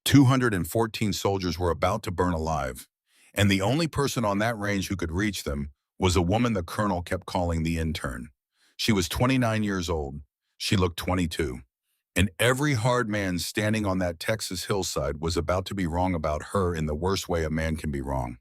214 soldiers were about to burn alive, and the only person on that range who could reach them was a woman the colonel kept calling the intern. She was 29 years old. She looked 22. And every hard man standing on that Texas hillside was about to be wrong about her in the worst way a man can be wrong.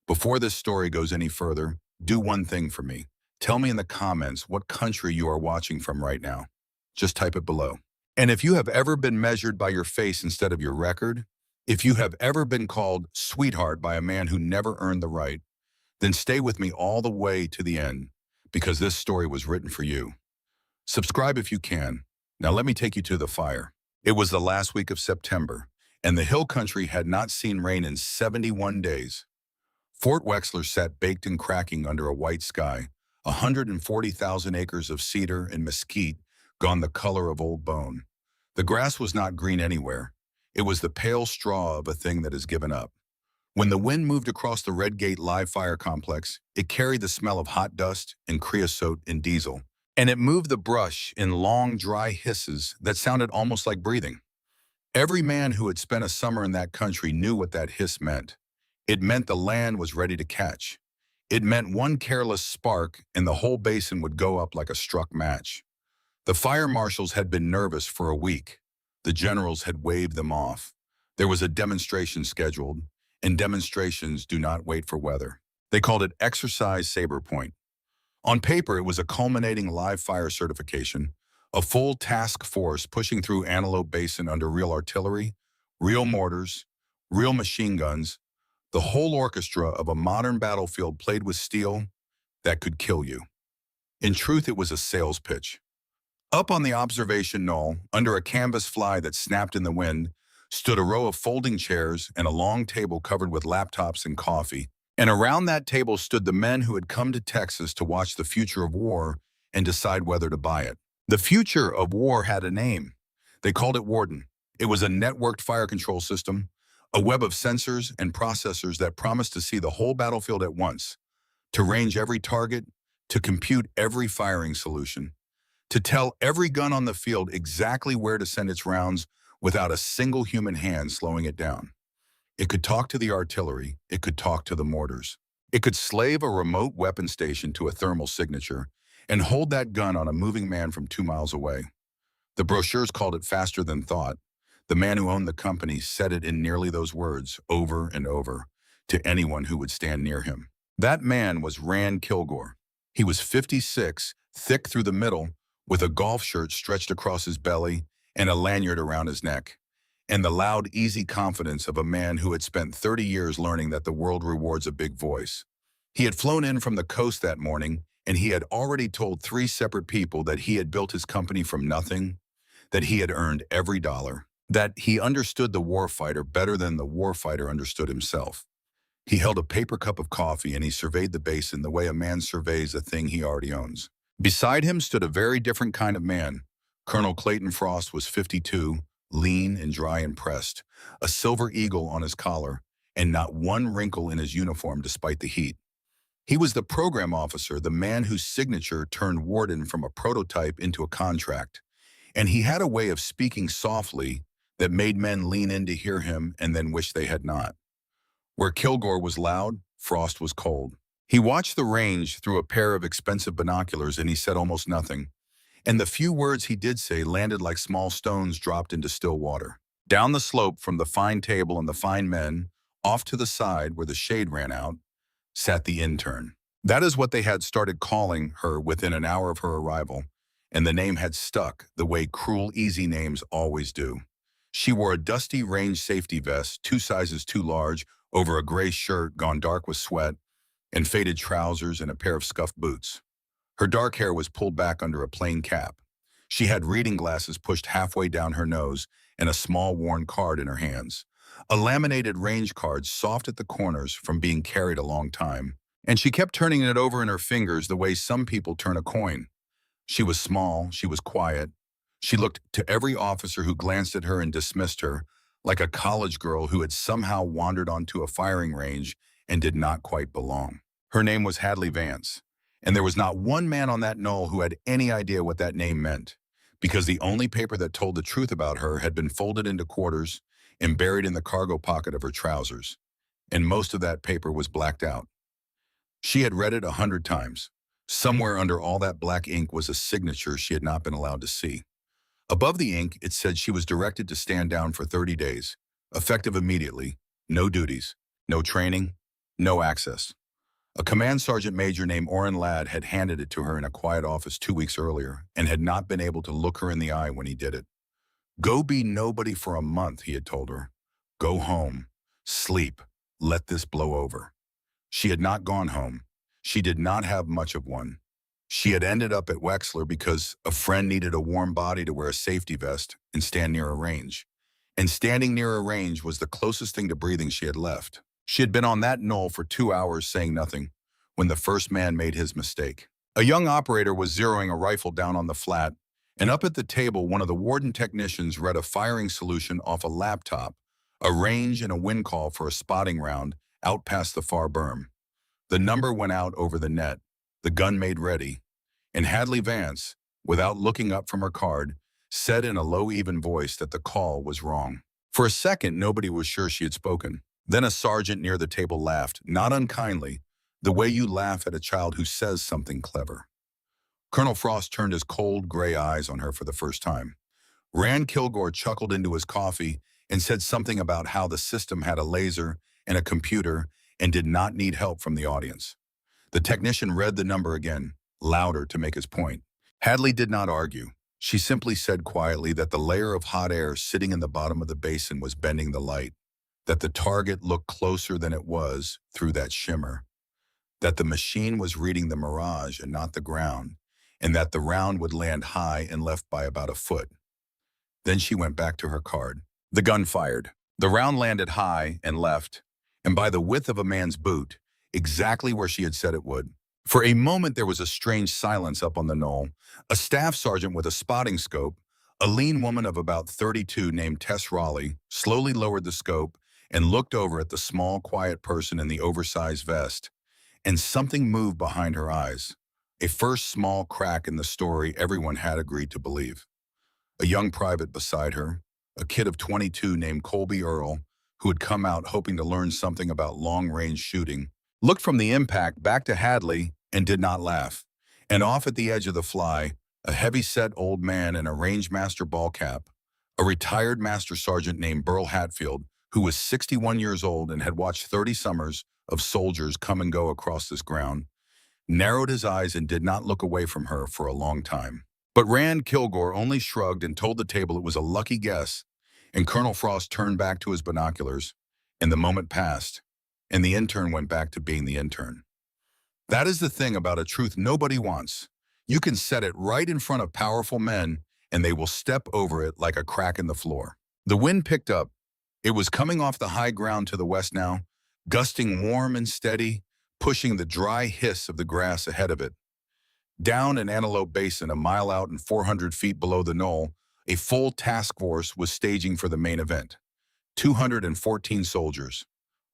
Before this story goes any further, do one thing for me. Tell me in the comments what country you are watching from right now. Just type it below. And if you have ever been measured by your face instead of your record, if you have ever been called sweetheart by a man who never earned the right, then stay with me all the way to the end, because this story was written for you. Subscribe if you can. Now let me take you to the fire. It was the last week of September, and the hill country had not seen rain in 71 days. Fort Wexler sat baked and cracking under a white sky, 140,000 acres of cedar and mesquite gone the color of old bone. The grass was not green anywhere. It was the pale straw of a thing that has given up. When the wind moved across the Red Gate live fire complex, it carried the smell of hot dust and creosote and diesel, and it moved the brush in long, dry hisses that sounded almost like breathing. Every man who had spent a summer in that country knew what that hiss meant. It meant the land was ready to catch. It meant one careless spark and the whole basin would go up like a struck match. The fire marshals had been nervous for a week. The generals had waved them off. There was a demonstration scheduled, and demonstrations do not wait for weather. They called it Exercise Sabre Point. On paper, it was a culminating live fire certification, a full task force pushing through Antelope Basin under real artillery, real mortars, real machine guns, the whole orchestra of a modern battlefield played with steel that could kill you. In truth, it was a sales pitch. Up on the observation knoll, under a canvas fly that snapped in the wind, stood a row of folding chairs and a long table covered with laptops and coffee. And around that table stood the men who had come to Texas to watch the future of war and decide whether to buy it. The future of war had a name. They called it Warden. It was a networked fire control system, a web of sensors and processors that promised to see the whole battlefield at once, to range every target, to compute every firing solution, to tell every gun on the field exactly where to send its rounds without a single human hand slowing it down. It could talk to the artillery, it could talk to the mortars. It could slave a remote weapon station to a thermal signature and hold that gun on a moving man from 2 miles away. The brochures called it faster than thought. The man who owned the company said it in nearly those words over and over to anyone who would stand near him. That man was Rand Kilgore. He was 56, thick through the middle, with a golf shirt stretched across his belly and a lanyard around his neck, and the loud, easy confidence of a man who had spent 30 years learning that the world rewards a big voice. He had flown in from the coast that morning, and he had already told 3 separate people that he had built his company from nothing, that he had earned every dollar, that he understood the warfighter better than the warfighter understood himself. He held a paper cup of coffee and he surveyed the basin the way a man surveys a thing he already owns. Beside him stood a very different kind of man. Colonel Clayton Frost was 52, lean and dry and pressed, a silver eagle on his collar, and not one wrinkle in his uniform despite the heat. He was the program officer, the man whose signature turned Warden from a prototype into a contract. And he had a way of speaking softly that made men lean in to hear him and then wish they had not. Where Kilgore was loud, Frost was cold. He watched the range through a pair of expensive binoculars and he said almost nothing. And the few words he did say landed like small stones dropped into still water. Down the slope from the fine table and the fine men, off to the side where the shade ran out, sat the intern. That is what they had started calling her within an hour of her arrival, and the name had stuck the way cruel, easy names always do. She wore a dusty range safety vest, 2 sizes too large, over a gray shirt gone dark with sweat, and faded trousers and a pair of scuffed boots. Her dark hair was pulled back under a plain cap. She had reading glasses pushed halfway down her nose and a small worn card in her hands. A laminated range card soft at the corners from being carried a long time, and she kept turning it over in her fingers the way some people turn a coin. She was small, she was quiet. She looked to every officer who glanced at her and dismissed her, like a college girl who had somehow wandered onto a firing range and did not quite belong. Her name was Hadley Vance, and there was not one man on that knoll who had any idea what that name meant, because the only paper that told the truth about her had been folded into quarters and buried in the cargo pocket of her trousers, and most of that paper was blacked out. She had read it 100 times. Somewhere under all that black ink was a signature she had not been allowed to see. Above the ink, it said she was directed to stand down for 30 days, effective immediately, no duties, no training, no access. A command sergeant major named Orrin Ladd had handed it to her in a quiet office 2 weeks earlier and had not been able to look her in the eye when he did it. Go be nobody for a month, he had told her. Go home. Sleep. Let this blow over. She had not gone home. She did not have much of one. She had ended up at Wexler because a friend needed a warm body to wear a safety vest and stand near a range. And standing near a range was the closest thing to breathing she had left. She had been on that knoll for 2 hours saying nothing when the first man made his mistake. A young operator was zeroing a rifle down on the flat, and up at the table one of the warden technicians read a firing solution off a laptop, a range and a wind call for a spotting round out past the far berm. The number went out over the net, the gun made ready, and Hadley Vance, without looking up from her card, said in a low, even voice that the call was wrong. For a second, nobody was sure she had spoken. Then a sergeant near the table laughed, not unkindly, the way you laugh at a child who says something clever. Colonel Frost turned his cold, gray eyes on her for the first time. Rand Kilgore chuckled into his coffee and said something about how the system had a laser and a computer and did not need help from the audience. The technician read the number again, louder to make his point. Hadley did not argue. She simply said quietly that the layer of hot air sitting in the bottom of the basin was bending the light, that the target looked closer than it was through that shimmer, that the machine was reading the mirage and not the ground, and that the round would land high and left by about a foot. Then she went back to her card. The gun fired. The round landed high and left, and by the width of a man's boot, exactly where she had said it would. For a moment there was a strange silence up on the knoll. A staff sergeant with a spotting scope, a lean woman of about 32 named Tess Raleigh, slowly lowered the scope and looked over at the small, quiet person in the oversized vest, and something moved behind her eyes. A first small crack in the story everyone had agreed to believe. A young private beside her, a kid of 22 named Colby Earl, who had come out hoping to learn something about long-range shooting, looked from the impact back to Hadley and did not laugh. And off at the edge of the fly, a heavy-set old man in a rangemaster ball cap, a retired master sergeant named Burl Hatfield, who was 61 years old and had watched 30 summers of soldiers come and go across this ground, narrowed his eyes and did not look away from her for a long time. But Rand Kilgore only shrugged and told the table it was a lucky guess, and Colonel Frost turned back to his binoculars, and the moment passed, and the intern went back to being the intern. That is the thing about a truth nobody wants. You can set it right in front of powerful men, and they will step over it like a crack in the floor. The wind picked up. It was coming off the high ground to the west now, gusting warm and steady, pushing the dry hiss of the grass ahead of it. Down in Antelope Basin, a mile out and 400 feet below the knoll, a full task force was staging for the main event. 214 soldiers,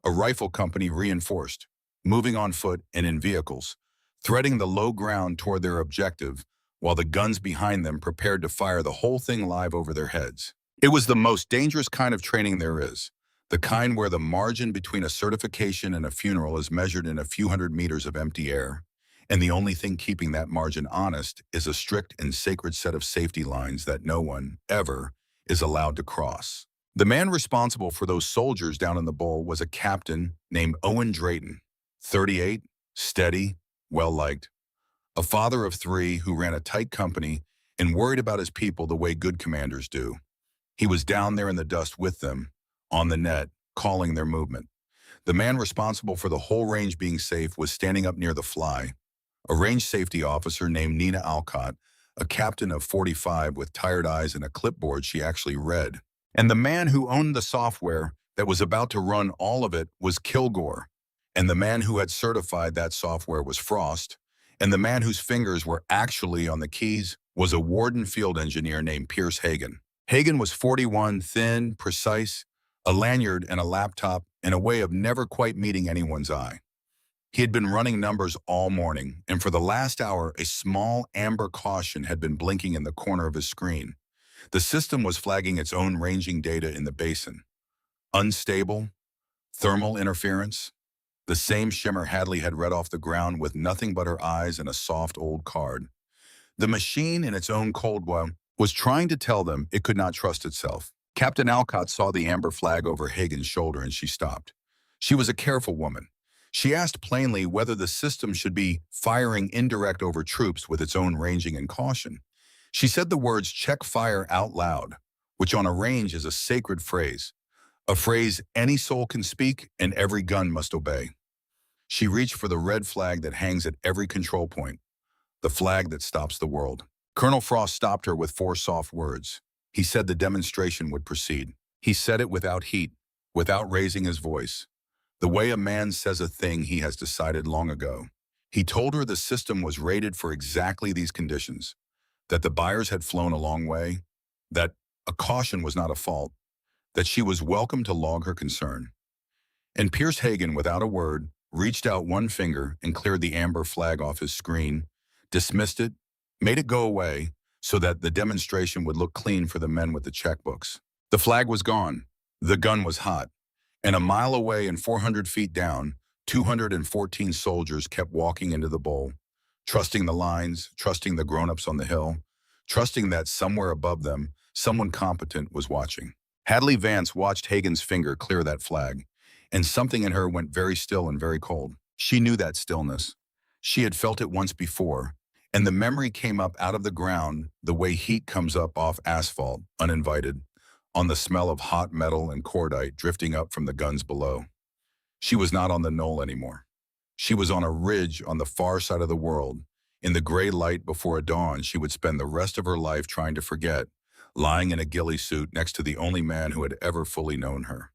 a rifle company reinforced, moving on foot and in vehicles, threading the low ground toward their objective, while the guns behind them prepared to fire the whole thing live over their heads. It was the most dangerous kind of training there is, the kind where the margin between a certification and a funeral is measured in a few hundred meters of empty air, and the only thing keeping that margin honest is a strict and sacred set of safety lines that no one, ever, is allowed to cross. The man responsible for those soldiers down in the bowl was a captain named Owen Drayton, 38, steady, well-liked, a father of 3 who ran a tight company and worried about his people the way good commanders do. He was down there in the dust with them, on the net, calling their movement. The man responsible for the whole range being safe was standing up near the fly, a range safety officer named Nina Alcott, a captain of 45 with tired eyes and a clipboard she actually read. And the man who owned the software that was about to run all of it was Kilgore, and the man who had certified that software was Frost, and the man whose fingers were actually on the keys was a warden field engineer named Pierce Hagan. Hagan was 41, thin, precise, a lanyard and a laptop, and a way of never quite meeting anyone's eye. He had been running numbers all morning, and for the last hour, a small amber caution had been blinking in the corner of his screen. The system was flagging its own ranging data in the basin. Unstable, thermal interference, the same shimmer Hadley had read off the ground with nothing but her eyes and a soft old card. The machine, in its own cold way, was trying to tell them it could not trust itself. Captain Alcott saw the amber flag over Hagen's shoulder and she stopped. She was a careful woman. She asked plainly whether the system should be firing indirect over troops with its own ranging and caution. She said the words "check fire" out loud, which on a range is a sacred phrase, a phrase any soul can speak and every gun must obey. She reached for the red flag that hangs at every control point, the flag that stops the world. Colonel Frost stopped her with 4 soft words. He said the demonstration would proceed. He said it without heat, without raising his voice, the way a man says a thing he has decided long ago. He told her the system was rated for exactly these conditions, that the buyers had flown a long way, that a caution was not a fault, that she was welcome to log her concern. And Pierce Hagen, without a word, reached out one finger and cleared the amber flag off his screen, dismissed it, made it go away so that the demonstration would look clean for the men with the checkbooks. The flag was gone. The gun was hot. And a mile away and 400 feet down, 214 soldiers kept walking into the bowl, trusting the lines, trusting the grown-ups on the hill, trusting that somewhere above them, someone competent was watching. Hadley Vance watched Hagen's finger clear that flag, and something in her went very still and very cold. She knew that stillness. She had felt it once before, and the memory came up out of the ground the way heat comes up off asphalt, uninvited, on the smell of hot metal and cordite drifting up from the guns below. She was not on the knoll anymore. She was on a ridge on the far side of the world. In the gray light before dawn, she would spend the rest of her life trying to forget, lying in a ghillie suit next to the only man who had ever fully known her.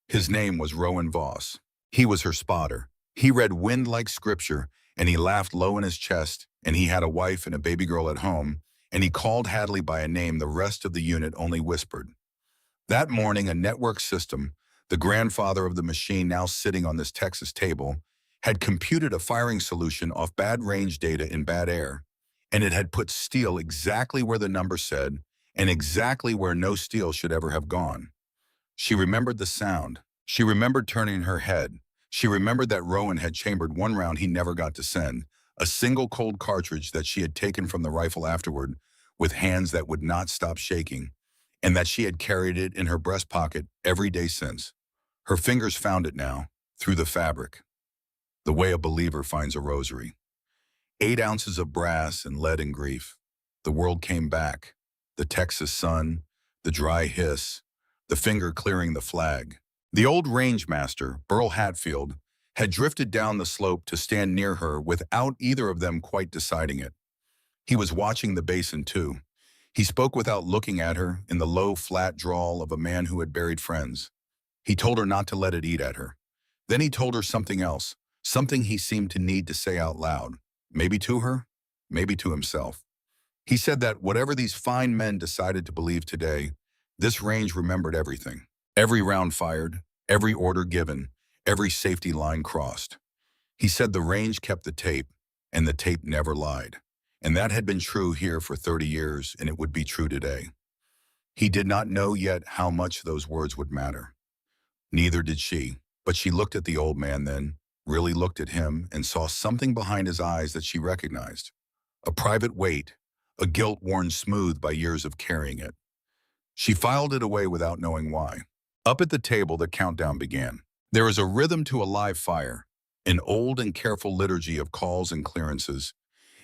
His name was Rowan Voss. He was her spotter. He read wind like scripture, and he laughed low in his chest, and he had a wife and a baby girl at home, and he called Hadley by a name the rest of the unit only whispered. That morning, a network system, the grandfather of the machine now sitting on this Texas table, had computed a firing solution off bad range data in bad air, and it had put steel exactly where the number said, and exactly where no steel should ever have gone. She remembered the sound. She remembered turning her head. She remembered that Rowan had chambered one round he never got to send, a single cold cartridge that she had taken from the rifle afterward with hands that would not stop shaking, and that she had carried it in her breast pocket every day since. Her fingers found it now, through the fabric, the way a believer finds a rosary. 8 ounces of brass and lead and grief. The world came back, the Texas sun, the dry hiss, the finger clearing the flag. The old range master, Burl Hatfield, had drifted down the slope to stand near her without either of them quite deciding it. He was watching the basin too. He spoke without looking at her in the low, flat drawl of a man who had buried friends. He told her not to let it eat at her. Then he told her something else, something he seemed to need to say out loud, maybe to her, maybe to himself. He said that whatever these fine men decided to believe today, this range remembered everything. Every round fired, every order given, every safety line crossed. He said the range kept the tape, and the tape never lied. And that had been true here for 30 years, and it would be true today. He did not know yet how much those words would matter. Neither did she, but she looked at the old man then, really looked at him, and saw something behind his eyes that she recognized. A private weight, a guilt worn smooth by years of carrying it. She filed it away without knowing why. Up at the table, the countdown began. There is a rhythm to a live fire, an old and careful liturgy of calls and clearances,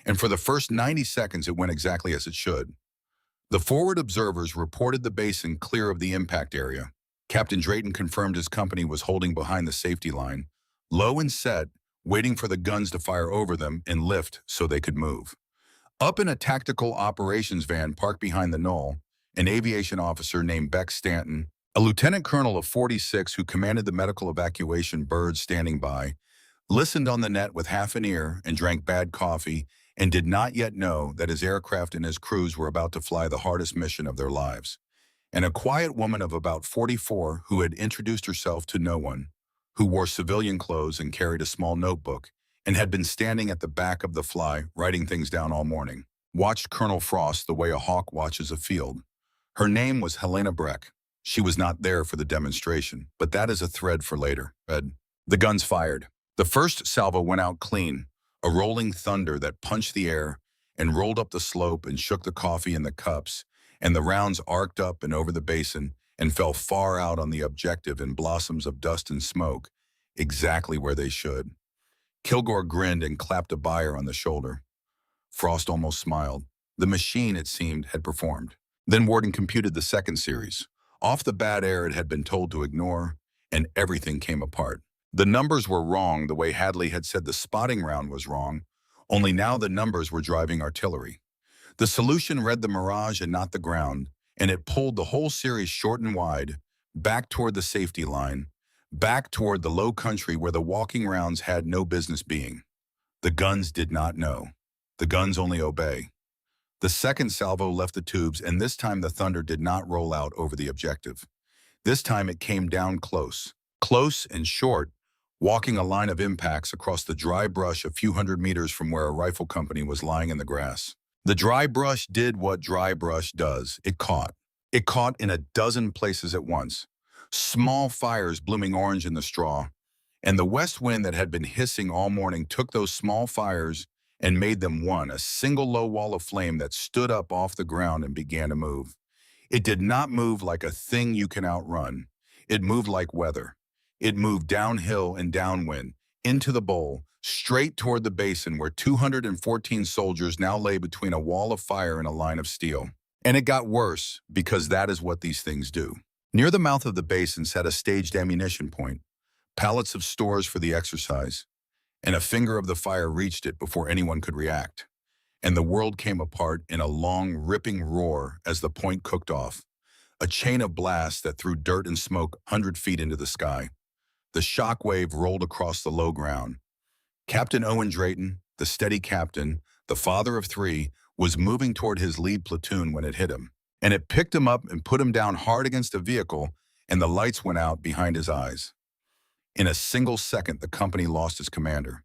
and for the first 90 seconds it went exactly as it should. The forward observers reported the basin clear of the impact area. Captain Drayton confirmed his company was holding behind the safety line, low and set, waiting for the guns to fire over them and lift so they could move. Up in a tactical operations van parked behind the knoll, an aviation officer named Beck Stanton, a lieutenant colonel of 46 who commanded the medical evacuation birds standing by, listened on the net with half an ear and drank bad coffee and did not yet know that his aircraft and his crews were about to fly the hardest mission of their lives. And a quiet woman of about 44 who had introduced herself to no one, who wore civilian clothes and carried a small notebook, and had been standing at the back of the fly writing things down all morning, watched Colonel Frost the way a hawk watches a field. Her name was Helena Breck. She was not there for the demonstration, but that is a thread for later. The guns fired. The first salvo went out clean, a rolling thunder that punched the air and rolled up the slope and shook the coffee in the cups, and the rounds arced up and over the basin and fell far out on the objective in blossoms of dust and smoke, exactly where they should. Kilgore grinned and clapped a buyer on the shoulder. Frost almost smiled. The machine, it seemed, had performed. Then Warden computed the second series. Off the bad air it had been told to ignore, and everything came apart. The numbers were wrong the way Hadley had said the spotting round was wrong, only now the numbers were driving artillery. The solution read the mirage and not the ground, and it pulled the whole series short and wide, back toward the safety line, back toward the low country where the walking rounds had no business being. The guns did not know. The guns only obey. The second salvo left the tubes, and this time the thunder did not roll out over the objective. This time it came down close and short, walking a line of impacts across the dry brush a few hundred meters from where a rifle company was lying in the grass. The dry brush did what dry brush does. It caught. It caught in a dozen places at once. Small fires blooming orange in the straw, and the west wind that had been hissing all morning took those small fires and made them one, a single low wall of flame that stood up off the ground and began to move. It did not move like a thing you can outrun. It moved like weather. It moved downhill and downwind, into the bowl, straight toward the basin where 214 soldiers now lay between a wall of fire and a line of steel. And it got worse, because that is what these things do. Near the mouth of the basin sat a staged ammunition point, pallets of stores for the exercise, and a finger of the fire reached it before anyone could react. And the world came apart in a long, ripping roar as the point cooked off, a chain of blasts that threw dirt and smoke 100 feet into the sky. The shock wave rolled across the low ground. Captain Owen Drayton, the steady captain, the father of three, was moving toward his lead platoon when it hit him. And it picked him up and put him down hard against a vehicle, and the lights went out behind his eyes. In a single second, the company lost its commander,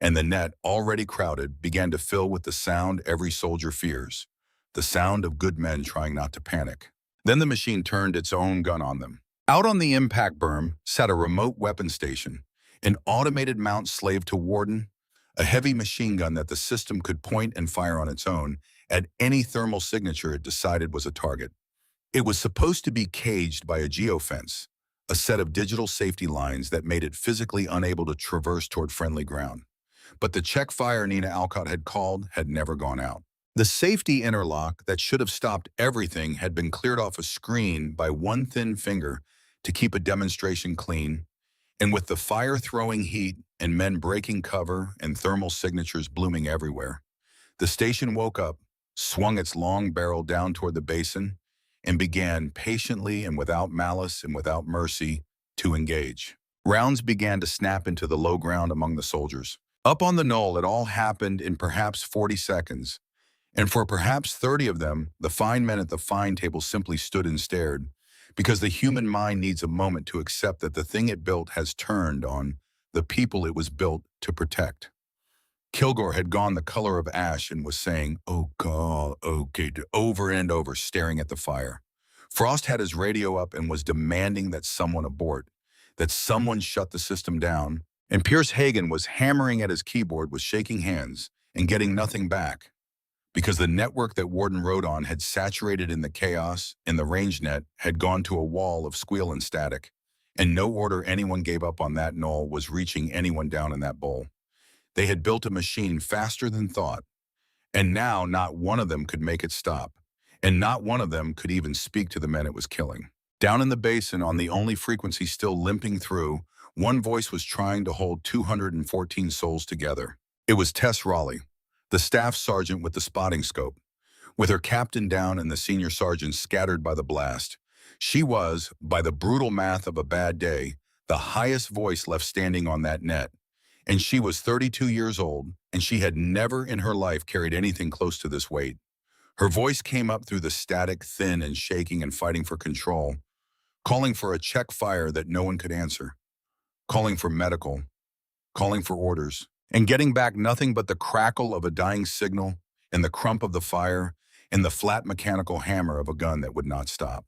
and the net, already crowded, began to fill with the sound every soldier fears, the sound of good men trying not to panic. Then the machine turned its own gun on them. Out on the impact berm sat a remote weapon station, an automated mount slave to Warden, a heavy machine gun that the system could point and fire on its own at any thermal signature it decided was a target. It was supposed to be caged by a geofence, a set of digital safety lines that made it physically unable to traverse toward friendly ground. But the check fire Nina Alcott had called had never gone out. The safety interlock that should have stopped everything had been cleared off a screen by one thin finger to keep a demonstration clean, and with the fire-throwing heat and men breaking cover and thermal signatures blooming everywhere, the station woke up, swung its long barrel down toward the basin, and began patiently and without malice and without mercy to engage. Rounds began to snap into the low ground among the soldiers. Up on the knoll, it all happened in perhaps 40 seconds, and for perhaps 30 of them, the fine men at the fine table simply stood and stared, because the human mind needs a moment to accept that the thing it built has turned on the people it was built to protect. Kilgore had gone the color of ash and was saying, "Oh God, okay," over and over, staring at the fire. Frost had his radio up and was demanding that someone abort, that someone shut the system down, and Pierce Hagan was hammering at his keyboard with shaking hands and getting nothing back, because the network that Warden rode on had saturated in the chaos, and the range net had gone to a wall of squeal and static, and no order anyone gave up on that knoll was reaching anyone down in that bowl. They had built a machine faster than thought, and now not one of them could make it stop, and not one of them could even speak to the men it was killing. Down in the basin, on the only frequency still limping through, one voice was trying to hold 214 souls together. It was Tess Raleigh, the staff sergeant with the spotting scope. With her captain down and the senior sergeant scattered by the blast, she was, by the brutal math of a bad day, the highest voice left standing on that net. And she was 32 years old, and she had never in her life carried anything close to this weight. Her voice came up through the static, thin and shaking and fighting for control, calling for a check fire that no one could answer, calling for medical, calling for orders, and getting back nothing but the crackle of a dying signal and the crump of the fire and the flat mechanical hammer of a gun that would not stop.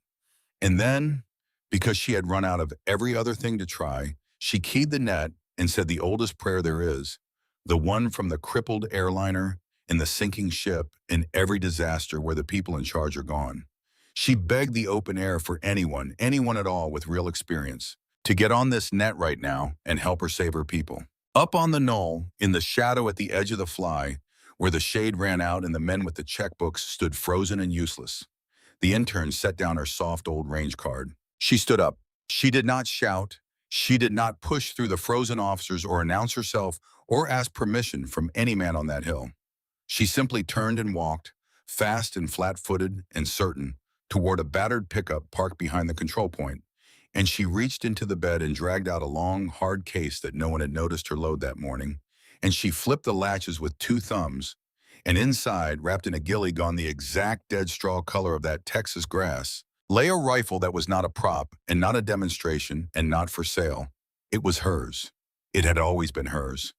And then Because she had run out of every other thing to try, she keyed the net and said the oldest prayer there is, the one from the crippled airliner and the sinking ship in every disaster where the people in charge are gone. She begged the open air for anyone at all with real experience, to get on this net right now and help her save her people. Up on the knoll, in the shadow at the edge of the fly, where the shade ran out and the men with the checkbooks stood frozen and useless, the intern set down her soft old range card. She stood up. She did not shout. She did not push through the frozen officers or announce herself or ask permission from any man on that hill. She simply turned and walked, fast and flat-footed and certain, toward a battered pickup parked behind the control point. And she reached into the bed and dragged out a long, hard case that no one had noticed her load that morning. And she flipped the latches with two thumbs. And inside, wrapped in a ghillie gone the exact dead straw color of that Texas grass, lay a rifle that was not a prop and not a demonstration and not for sale. It was hers. It had always been hers.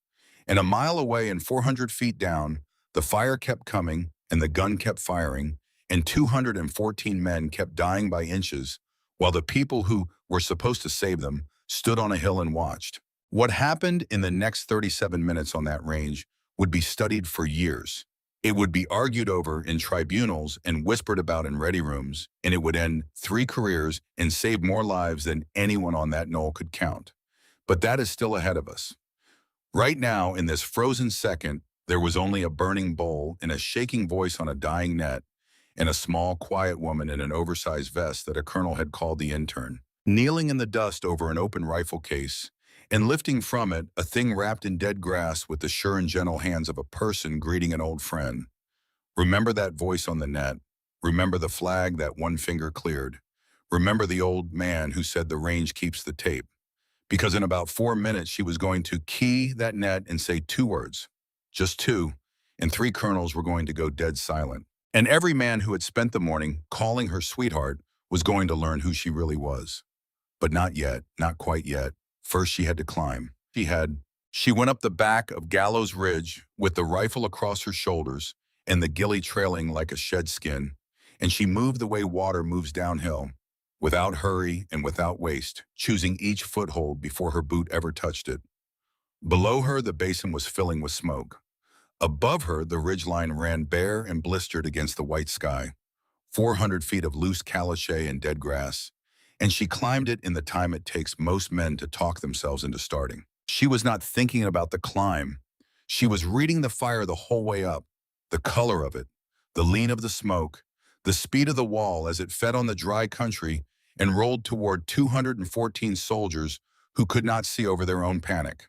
And a mile away and 400 feet down, the fire kept coming and the gun kept firing, and 214 men kept dying by inches, while the people who were supposed to save them stood on a hill and watched. What happened in the next 37 minutes on that range would be studied for years. It would be argued over in tribunals and whispered about in ready rooms, and it would end 3 careers and save more lives than anyone on that knoll could count. But that is still ahead of us. Right now, in this frozen second, there was only a burning bowl and a shaking voice on a dying net, and a small, quiet woman in an oversized vest that a colonel had called the intern, kneeling in the dust over an open rifle case, and lifting from it a thing wrapped in dead grass with the sure and gentle hands of a person greeting an old friend. Remember that voice on the net. Remember the flag that one finger cleared. Remember the old man who said the range keeps the tape. Because in about 4 minutes, she was going to key that net and say 2 words, just 2, and 3 colonels were going to go dead silent. And every man who had spent the morning calling her sweetheart was going to learn who she really was. But not yet, not quite yet. First, she had to climb. She went up the back of Gallows Ridge with the rifle across her shoulders and the ghillie trailing like a shed skin, and she moved the way water moves downhill, without hurry and without waste, choosing each foothold before her boot ever touched it. Below her, the basin was filling with smoke. Above her, the ridgeline ran bare and blistered against the white sky, 400 feet of loose caliche and dead grass, and she climbed it in the time it takes most men to talk themselves into starting. She was not thinking about the climb. She was reading the fire the whole way up, the color of it, the lean of the smoke, the speed of the wall as it fed on the dry country and rolled toward 214 soldiers who could not see over their own panic.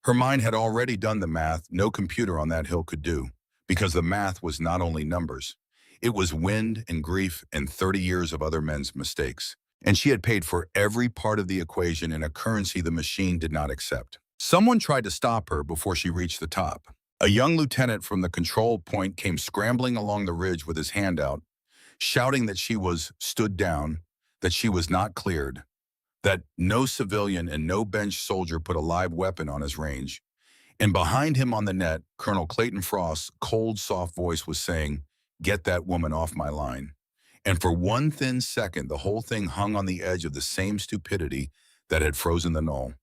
Her mind had already done the math no computer on that hill could do, because the math was not only numbers. It was wind and grief and 30 years of other men's mistakes. And she had paid for every part of the equation in a currency the machine did not accept. Someone tried to stop her before she reached the top. A young lieutenant from the control point came scrambling along the ridge with his hand out, shouting that she was stood down, that she was not cleared, that no civilian and no bench soldier put a live weapon on his range. And behind him on the net, Colonel Clayton Frost's cold, soft voice was saying, "Get that woman off my line." And for one thin second, the whole thing hung on the edge of the same stupidity that had frozen the knoll.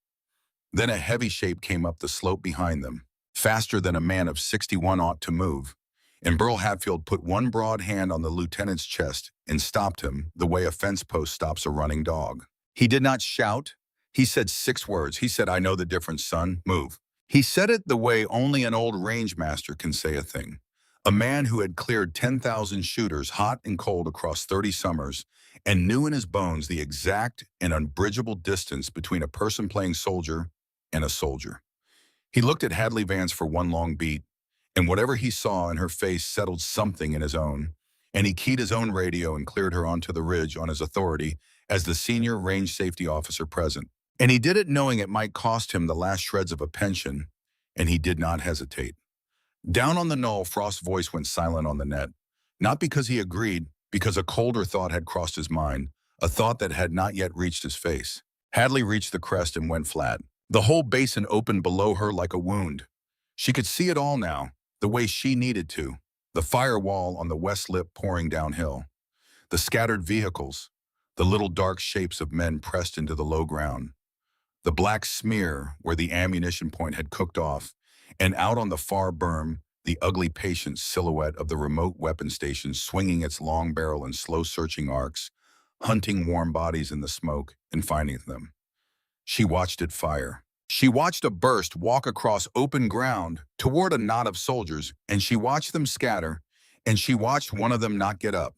Then a heavy shape came up the slope behind them, faster than a man of 61 ought to move, and Burl Hatfield put one broad hand on the lieutenant's chest and stopped him the way a fence post stops a running dog. He did not shout. He said 6 words. He said, "I know the difference, son. Move." He said it the way only an old range master can say a thing. A man who had cleared 10,000 shooters hot and cold across 30 summers and knew in his bones the exact and unbridgeable distance between a person playing soldier and a soldier. He looked at Hadley Vance for one long beat, and whatever he saw in her face settled something in his own, and he keyed his own radio and cleared her onto the ridge on his authority as the senior range safety officer present. And he did it knowing it might cost him the last shreds of a pension, and he did not hesitate. Down on the knoll, Frost's voice went silent on the net, not because he agreed, because a colder thought had crossed his mind, a thought that had not yet reached his face. Hadley reached the crest and went flat. The whole basin opened below her like a wound. She could see it all now, the way she needed to. The firewall on the west lip pouring downhill. The scattered vehicles. the little dark shapes of men pressed into the low ground, the black smear where the ammunition point had cooked off, and out on the far berm, the ugly patient silhouette of the remote weapon station swinging its long barrel in slow searching arcs, hunting warm bodies in the smoke and finding them. She watched it fire. She watched a burst walk across open ground toward a knot of soldiers, and she watched them scatter, and she watched one of them not get up.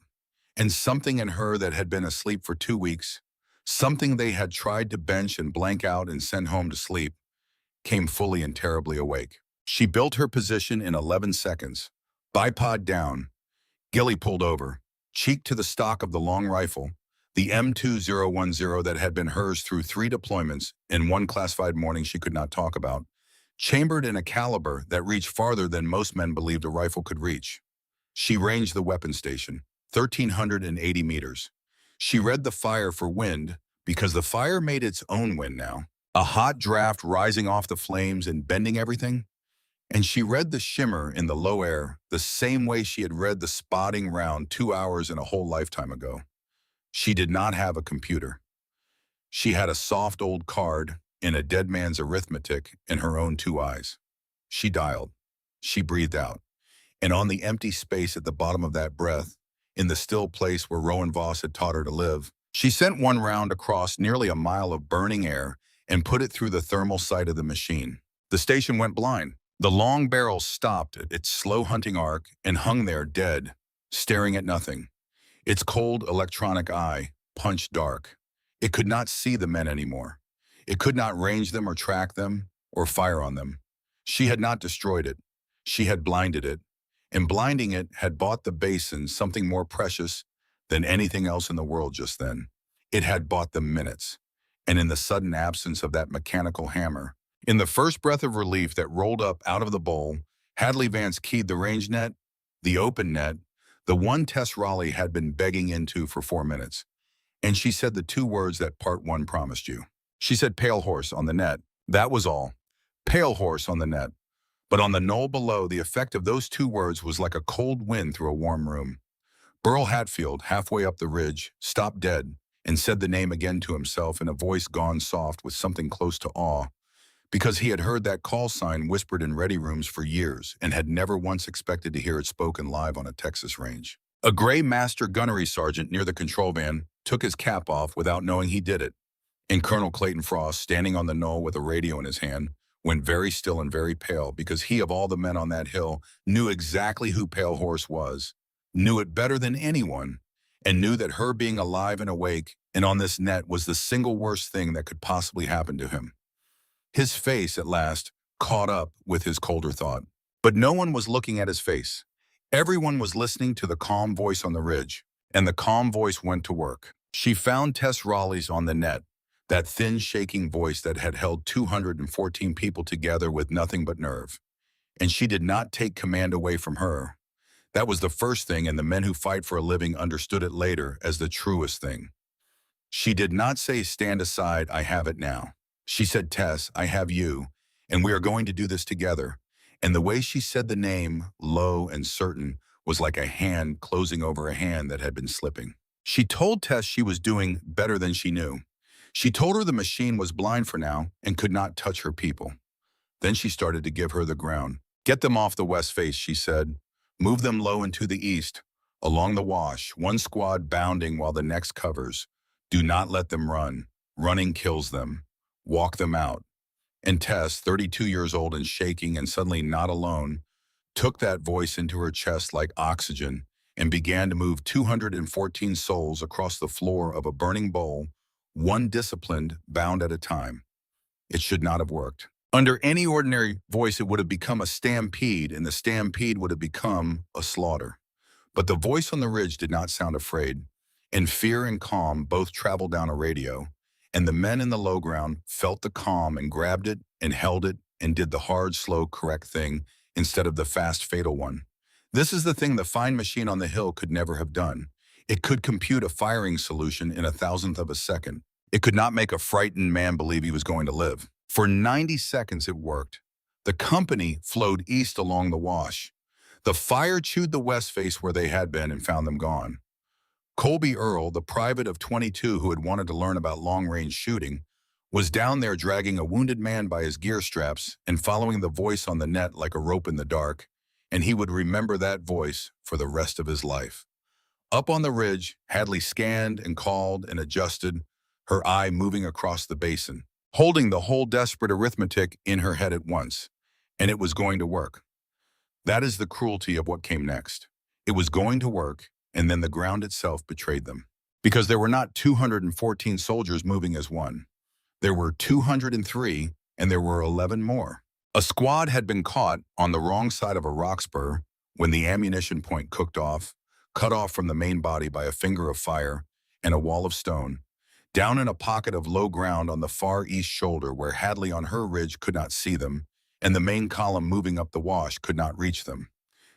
And something in her that had been asleep for 2 weeks, something they had tried to bench and blank out and send home to sleep, came fully and terribly awake. She built her position in 11 seconds. Bipod down. Gilly pulled over, cheek to the stock of the long rifle, the M2010 that had been hers through 3 deployments and 1 classified morning she could not talk about, chambered in a caliber that reached farther than most men believed a rifle could reach. She ranged the weapon station, 1,380 meters. She read the fire for wind because the fire made its own wind now, a hot draft rising off the flames and bending everything. And she read the shimmer in the low air the same way she had read the spotting round 2 hours and a whole lifetime ago. She did not have a computer. She had a soft old card and a dead man's arithmetic in her own 2 eyes. She dialed. She breathed out. And on the empty space at the bottom of that breath, in the still place where Rowan Voss had taught her to live, she sent one round across nearly a mile of burning air and put it through the thermal sight of the machine. The station went blind. The long barrel stopped at its slow hunting arc and hung there dead, staring at nothing. Its cold electronic eye punched dark. It could not see the men anymore. It could not range them or track them or fire on them. She had not destroyed it. She had blinded it. And blinding it had bought the basin something more precious than anything else in the world just then. It had bought them minutes. And in the sudden absence of that mechanical hammer, in the first breath of relief that rolled up out of the bowl, Hadley Vance keyed the range net, the open net, the one Tess Raleigh had been begging into for 4 minutes. And she said the 2 words that part 1 promised you. She said pale horse on the net. That was all. Pale horse on the net. But on the knoll below, the effect of those 2 words was like a cold wind through a warm room. Burl Hatfield, halfway up the ridge, stopped dead and said the name again to himself in a voice gone soft with something close to awe, because he had heard that call sign whispered in ready rooms for years and had never once expected to hear it spoken live on a Texas range. A gray master gunnery sergeant near the control van took his cap off without knowing he did it, and Colonel Clayton Frost, standing on the knoll with a radio in his hand, went very still and very pale because he, of all the men on that hill, knew exactly who Pale Horse was, knew it better than anyone, and knew that her being alive and awake and on this net was the single worst thing that could possibly happen to him. His face, at last, caught up with his colder thought. But no one was looking at his face. Everyone was listening to the calm voice on the ridge, and the calm voice went to work. She found Tess Raleigh's on the net, that thin, shaking voice that had held 214 people together with nothing but nerve. And she did not take command away from her. That was the first thing, and the men who fight for a living understood it later as the truest thing. She did not say, stand aside, I have it now. She said, Tess, I have you, and we are going to do this together. And the way she said the name, low and certain, was like a hand closing over a hand that had been slipping. She told Tess she was doing better than she knew. She told her the machine was blind for now and could not touch her people. Then she started to give her the ground. Get them off the west face, she said. Move them low into the east, along the wash, one squad bounding while the next covers. Do not let them run. Running kills them. Walk them out. And Tess, 32 years old and shaking and suddenly not alone, took that voice into her chest like oxygen and began to move 214 souls across the floor of a burning bowl, one disciplined bound at a time. It should not have worked. Under any ordinary voice, it would have become a stampede, and the stampede would have become a slaughter. But the voice on the ridge did not sound afraid, and fear and calm both traveled down a radio, and the men in the low ground felt the calm and grabbed it and held it and did the hard, slow, correct thing instead of the fast, fatal one. This is the thing the fine machine on the hill could never have done. It could compute a firing solution in 1,000th of a second. It could not make a frightened man believe he was going to live. For 90 seconds it worked. The company flowed east along the wash. The fire chewed the west face where they had been and found them gone. Colby Earl, the private of 22 who had wanted to learn about long-range shooting, was down there dragging a wounded man by his gear straps and following the voice on the net like a rope in the dark, and he would remember that voice for the rest of his life. Up on the ridge, Hadley scanned and called and adjusted, her eye moving across the basin, holding the whole desperate arithmetic in her head at once. And it was going to work. That is the cruelty of what came next. It was going to work, and then the ground itself betrayed them. Because there were not 214 soldiers moving as one. There were 203, and there were 11 more. A squad had been caught on the wrong side of a rock spur when the ammunition point cooked off, cut off from the main body by a finger of fire and a wall of stone, down in a pocket of low ground on the far east shoulder where Hadley on her ridge could not see them, and the main column moving up the wash could not reach them.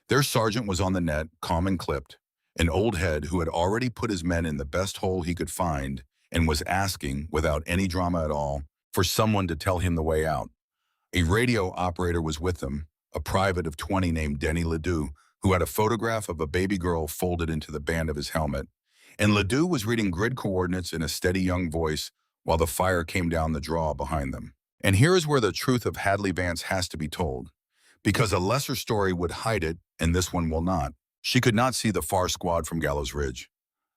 Their sergeant was on the net, calm and clipped, an old head who had already put his men in the best hole he could find and was asking, without any drama at all, for someone to tell him the way out. A radio operator was with them, a private of 20 named Denny Ledoux, who had a photograph of a baby girl folded into the band of his helmet, and Ledoux was reading grid coordinates in a steady young voice while the fire came down the draw behind them. And here is where the truth of Hadley Vance has to be told, because a lesser story would hide it, and this one will not. She could not see the far squad from Gallows Ridge.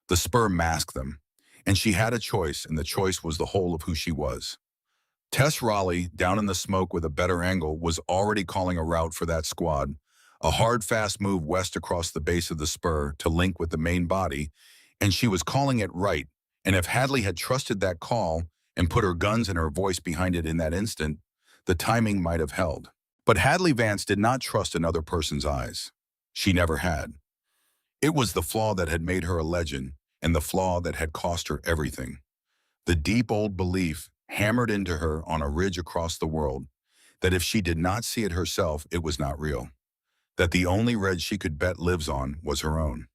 The spur masked them, and she had a choice, and the choice was the whole of who she was. Tess Raleigh, down in the smoke with a better angle, was already calling a route for that squad, a hard, fast move west across the base of the spur to link with the main body, and she was calling it right, and if Hadley had trusted that call and put her guns and her voice behind it in that instant, the timing might have held. But Hadley Vance did not trust another person's eyes. She never had. It was the flaw that had made her a legend, and the flaw that had cost her everything. The deep old belief hammered into her on a ridge across the world that if she did not see it herself, it was not real. That the only red she could bet lives on was her own.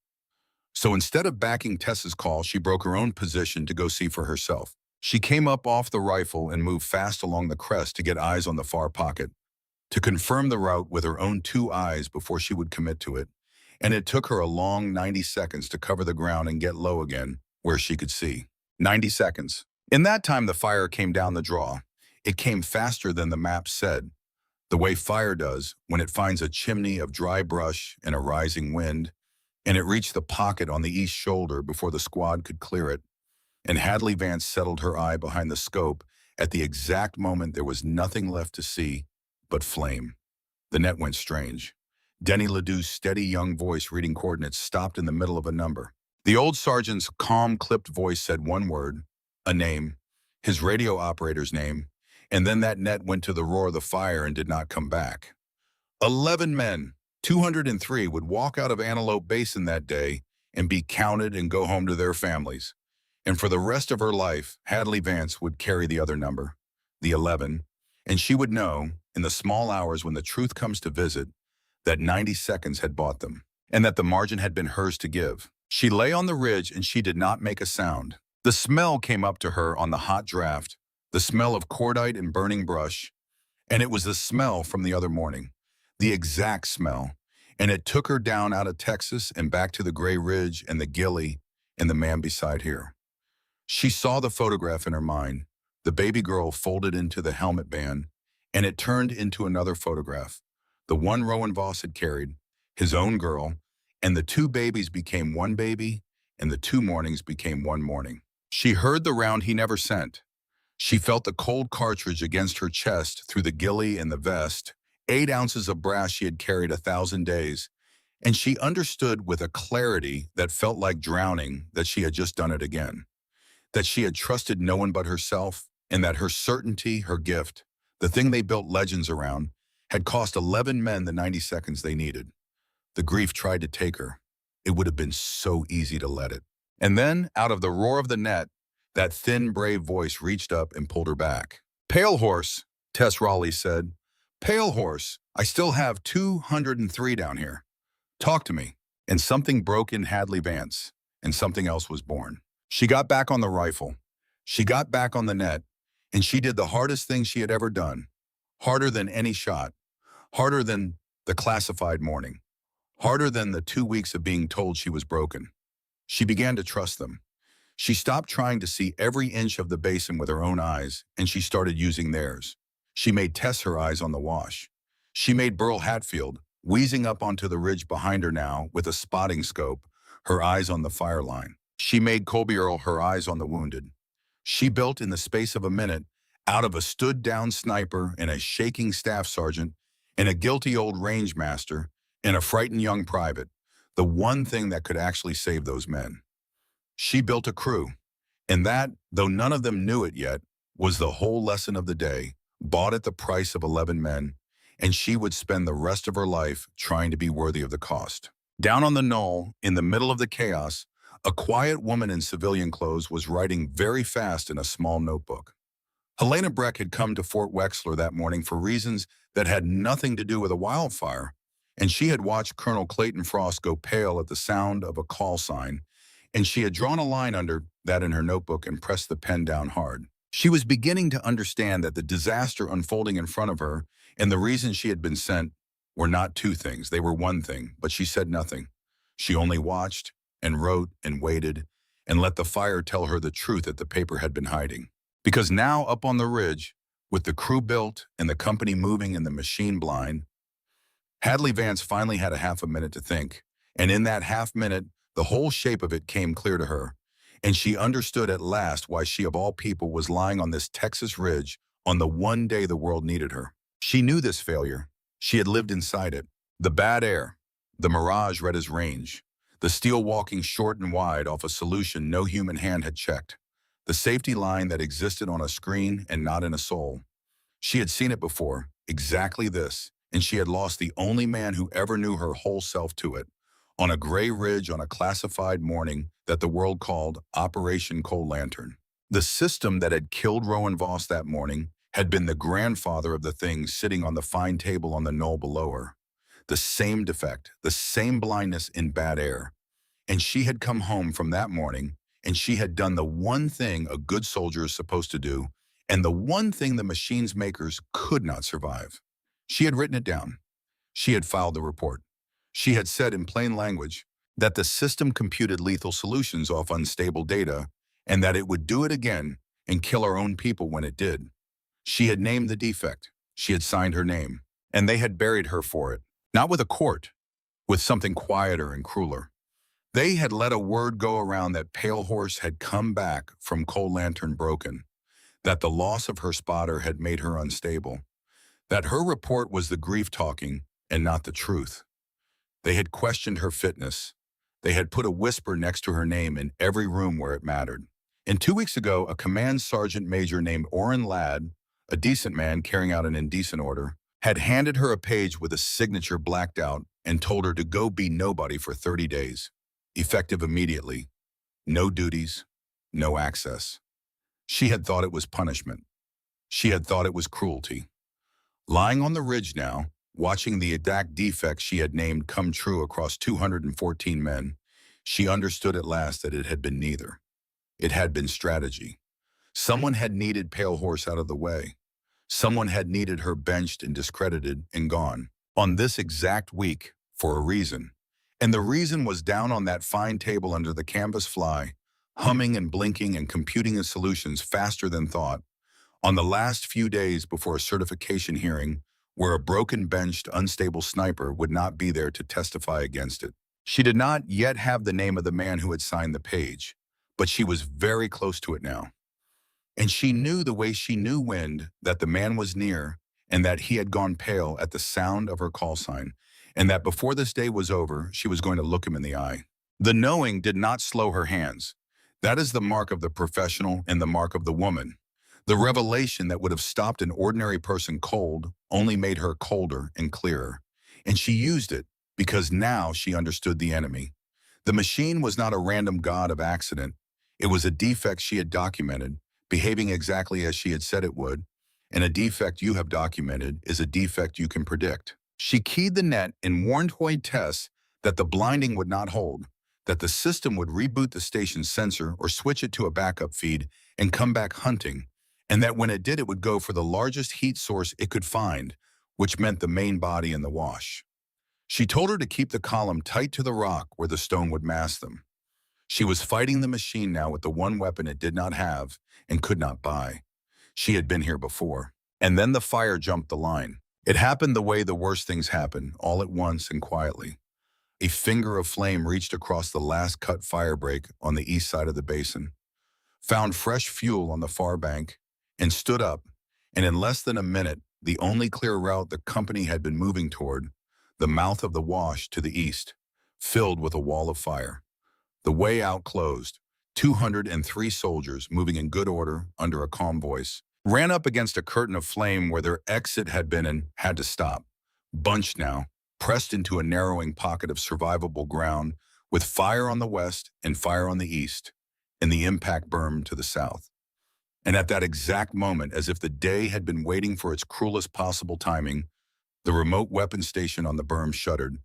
So instead of backing Tess's call, she broke her own position to go see for herself. She came up off the rifle and moved fast along the crest to get eyes on the far pocket, to confirm the route with her own two eyes before she would commit to it. And it took her a long 90 seconds to cover the ground and get low again, where she could see. 90 seconds. In that time, the fire came down the draw. It came faster than the map said, the way fire does when it finds a chimney of dry brush and a rising wind, and it reached the pocket on the east shoulder before the squad could clear it. And Hadley Vance settled her eye behind the scope at the exact moment there was nothing left to see but flame. The net went strange. Denny Ledoux's steady young voice reading coordinates stopped in the middle of a number. The old sergeant's calm, clipped voice said one word, a name, his radio operator's name, and then that net went to the roar of the fire and did not come back. 11 men, 203, would walk out of Antelope Basin that day and be counted and go home to their families. And for the rest of her life, Hadley Vance would carry the other number, the 11, and she would know, in the small hours when the truth comes to visit, that 90 seconds had bought them, and that the margin had been hers to give. She lay on the ridge and she did not make a sound. The smell came up to her on the hot draft, the smell of cordite and burning brush, and it was the smell from the other morning, the exact smell, and it took her down out of Texas and back to the Gray Ridge and the Gilly and the man beside her. She saw the photograph in her mind, the baby girl folded into the helmet band, and it turned into another photograph, the one Rowan Voss had carried, his own girl, and the two babies became one baby, and the two mornings became one morning. She heard the round he never sent. She felt the cold cartridge against her chest through the ghillie and the vest, 8 ounces of brass she had carried 1,000 days, and she understood with a clarity that felt like drowning that she had just done it again, that she had trusted no one but herself, and that her certainty, her gift, the thing they built legends around, had cost 11 men the 90 seconds they needed. The grief tried to take her. It would have been so easy to let it. And then, out of the roar of the net, that thin, brave voice reached up and pulled her back. "Pale horse," Tess Raleigh said. "Pale horse, I still have 203 down here. Talk to me." And something broke in Hadley Vance, and something else was born. She got back on the rifle. She got back on the net, and she did the hardest thing she had ever done. Harder than any shot. Harder than the classified morning. Harder than the 2 weeks of being told she was broken. She began to trust them. She stopped trying to see every inch of the basin with her own eyes, and she started using theirs. She made Tess her eyes on the wash. She made Burl Hatfield, wheezing up onto the ridge behind her now with a spotting scope, her eyes on the fire line. She made Colby Earl her eyes on the wounded. She built in the space of a minute, out of a stood-down sniper and a shaking staff sergeant and a guilty old range master and a frightened young private, the one thing that could actually save those men. She built a crew, and that, though none of them knew it yet, was the whole lesson of the day, bought at the price of 11 men, and she would spend the rest of her life trying to be worthy of the cost. Down on the knoll, in the middle of the chaos, a quiet woman in civilian clothes was writing very fast in a small notebook. Helena Breck had come to Fort Wexler that morning for reasons that had nothing to do with a wildfire, and she had watched Colonel Clayton Frost go pale at the sound of a call sign, and she had drawn a line under that in her notebook and pressed the pen down hard. She was beginning to understand that the disaster unfolding in front of her and the reason she had been sent were not two things, they were one thing, but she said nothing. She only watched and wrote and waited and let the fire tell her the truth that the paper had been hiding. Because now up on the ridge, with the crew built and the company moving and the machine blind, Hadley Vance finally had a half a minute to think, and in that half minute, the whole shape of it came clear to her, and she understood at last why she of all people was lying on this Texas ridge on the one day the world needed her. She knew this failure. She had lived inside it. The bad air, the mirage read as range, the steel walking short and wide off a solution no human hand had checked, the safety line that existed on a screen and not in a soul. She had seen it before, exactly this, and she had lost the only man who ever knew her whole self to it, on a gray ridge on a classified morning that the world called Operation Cold Lantern. The system that had killed Rowan Voss that morning had been the grandfather of the things sitting on the fine table on the knoll below her. The same defect, the same blindness in bad air. And she had come home from that morning, and she had done the one thing a good soldier is supposed to do, and the one thing the machine's makers could not survive. She had written it down. She had filed the report. She had said in plain language that the system computed lethal solutions off unstable data, and that it would do it again and kill our own people when it did. She had named the defect. She had signed her name, and they had buried her for it. Not with a court, with something quieter and crueler. They had let a word go around that Pale Horse had come back from Cold Lantern broken, that the loss of her spotter had made her unstable, that her report was the grief talking and not the truth. They had questioned her fitness. They had put a whisper next to her name in every room where it mattered. And 2 weeks ago, a command sergeant major named Orrin Ladd, a decent man carrying out an indecent order, had handed her a page with a signature blacked out and told her to go be nobody for 30 days, effective immediately. No duties, no access. She had thought it was punishment. She had thought it was cruelty. Lying on the ridge now, watching the exact defect she had named come true across 214 men, she understood at last that it had been neither. It had been strategy. Someone had needed Pale Horse out of the way. Someone had needed her benched and discredited and gone, on this exact week, for a reason. And the reason was down on that fine table under the canvas fly, humming and blinking and computing the solutions faster than thought, on the last few days before a certification hearing where a broken benched, unstable sniper would not be there to testify against it. She did not yet have the name of the man who had signed the page, but she was very close to it now. And she knew the way she knew wind that the man was near and that he had gone pale at the sound of her call sign, and that before this day was over, she was going to look him in the eye. The knowing did not slow her hands. That is the mark of the professional and the mark of the woman. The revelation that would have stopped an ordinary person cold only made her colder and clearer. And she used it because now she understood the enemy. The machine was not a random god of accident. It was a defect she had documented, behaving exactly as she had said it would, and a defect you have documented is a defect you can predict. She keyed the net and warned Hoyd Tess that the blinding would not hold, that the system would reboot the station's sensor or switch it to a backup feed and come back hunting, and that when it did, it would go for the largest heat source it could find, which meant the main body in the wash. She told her to keep the column tight to the rock where the stone would mask them. She was fighting the machine now with the one weapon it did not have and could not buy. She had been here before. And then the fire jumped the line. It happened the way the worst things happen, all at once and quietly. A finger of flame reached across the last cut fire break on the east side of the basin, found fresh fuel on the far bank, and stood up, and in less than a minute, the only clear route the company had been moving toward, the mouth of the wash to the east, filled with a wall of fire. The way out closed. 203 soldiers, moving in good order under a calm voice, ran up against a curtain of flame where their exit had been and had to stop. Bunched now, pressed into a narrowing pocket of survivable ground, with fire on the west and fire on the east, and the impact berm to the south. And at that exact moment, as if the day had been waiting for its cruelest possible timing, the remote weapon station on the berm shuddered,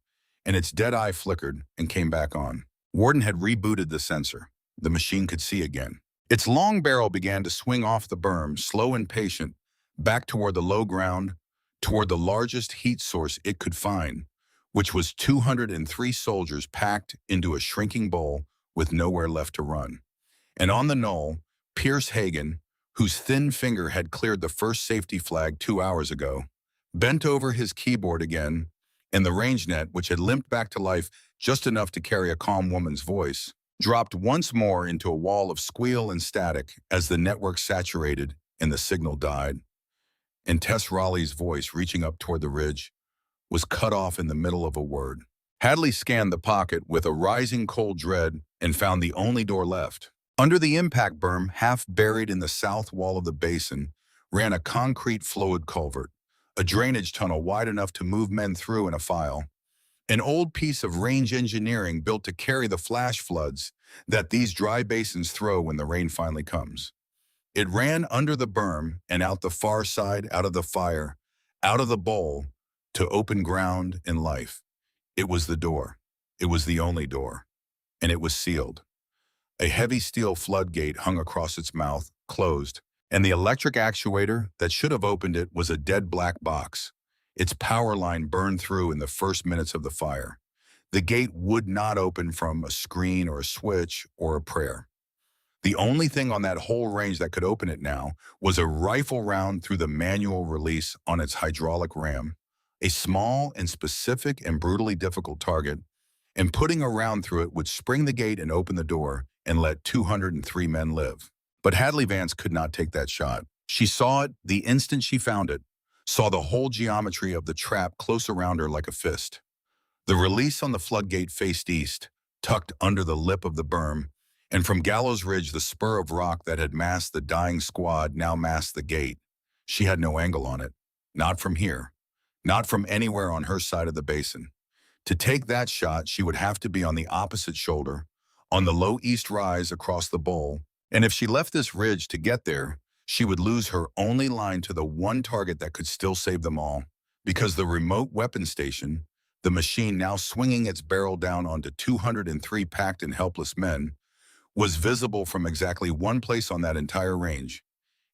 and its dead eye flickered and came back on. Warden had rebooted the sensor. The machine could see again. Its long barrel began to swing off the berm, slow and patient, back toward the low ground, toward the largest heat source it could find, which was 203 soldiers packed into a shrinking bowl with nowhere left to run. And on the knoll, Pierce Hagen, whose thin finger had cleared the first safety flag 2 hours ago, bent over his keyboard again, and the range net, which had limped back to life just enough to carry a calm woman's voice, dropped once more into a wall of squeal and static as the network saturated and the signal died. And Tess Raleigh's voice, reaching up toward the ridge, was cut off in the middle of a word. Hadley scanned the pocket with a rising cold dread and found the only door left. Under the impact berm, half buried in the south wall of the basin, ran a concrete fluid culvert, a drainage tunnel wide enough to move men through in a file, an old piece of range engineering built to carry the flash floods that these dry basins throw when the rain finally comes. It ran under the berm and out the far side, out of the fire, out of the bowl, to open ground and life. It was the door. It was the only door. And it was sealed. A heavy steel floodgate hung across its mouth, closed, and the electric actuator that should have opened it was a dead black box. Its power line burned through in the first minutes of the fire. The gate would not open from a screen or a switch or a prayer. The only thing on that whole range that could open it now was a rifle round through the manual release on its hydraulic ram, a small and specific and brutally difficult target, and putting a round through it would spring the gate and open the door and let 203 men live. But Hadley Vance could not take that shot. She saw it the instant she found it, saw the whole geometry of the trap close around her like a fist. The release on the floodgate faced east, tucked under the lip of the berm, and from Gallows Ridge, the spur of rock that had masked the dying squad now masked the gate. She had no angle on it. Not from here. Not from anywhere on her side of the basin. To take that shot, she would have to be on the opposite shoulder, on the low east rise across the bowl, and if she left this ridge to get there, she would lose her only line to the one target that could still save them all, because the remote weapon station, the machine now swinging its barrel down onto 203 packed and helpless men, was visible from exactly one place on that entire range,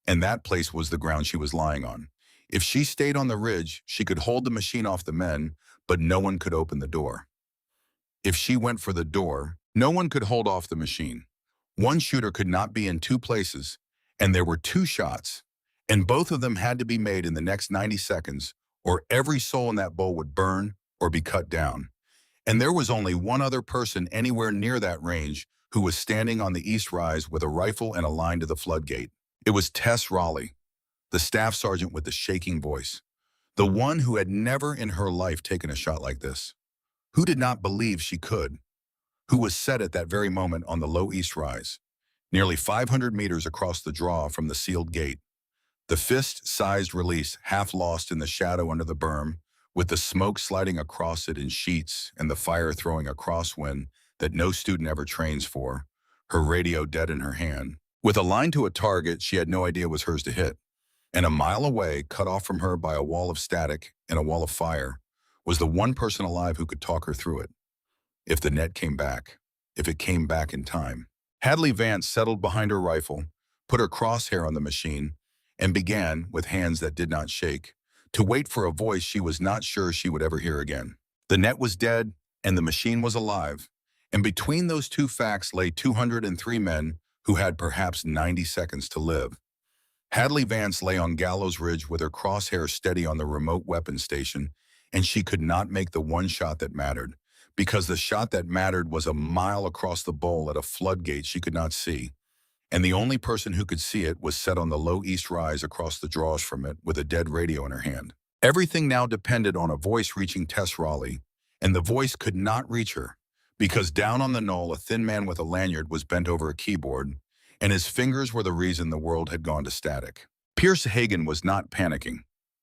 and that place was the ground she was lying on. If she stayed on the ridge, she could hold the machine off the men, but no one could open the door. If she went for the door, no one could hold off the machine. One shooter could not be in two places, and there were two shots, and both of them had to be made in the next 90 seconds, or every soul in that bowl would burn or be cut down. And there was only one other person anywhere near that range who was standing on the east rise with a rifle and a line to the floodgate. It was Tess Raleigh, the staff sergeant with the shaking voice, the one who had never in her life taken a shot like this, who did not believe she could, who was set at that very moment on the low east rise, nearly 500 meters across the draw from the sealed gate, the fist-sized release half lost in the shadow under the berm, with the smoke sliding across it in sheets and the fire throwing a crosswind that no student ever trains for, her radio dead in her hand, with a line to a target she had no idea was hers to hit. And a mile away, cut off from her by a wall of static and a wall of fire, was the one person alive who could talk her through it. If the net came back, if it came back in time. Hadley Vance settled behind her rifle, put her crosshair on the machine, and began, with hands that did not shake, to wait for a voice she was not sure she would ever hear again. The net was dead, and the machine was alive, And between those two facts lay 203 men who had perhaps 90 seconds to live. Hadley Vance lay on Gallows Ridge with her crosshairs steady on the remote weapons station, and she could not make the one shot that mattered, because the shot that mattered was a mile across the bowl at a floodgate she could not see, and the only person who could see it was set on the low east rise across the draws from it with a dead radio in her hand. Everything now depended on a voice reaching Tess Raleigh, and the voice could not reach her, because down on the knoll a thin man with a lanyard was bent over a keyboard, and his fingers were the reason the world had gone to static. Pierce Hagan was not panicking.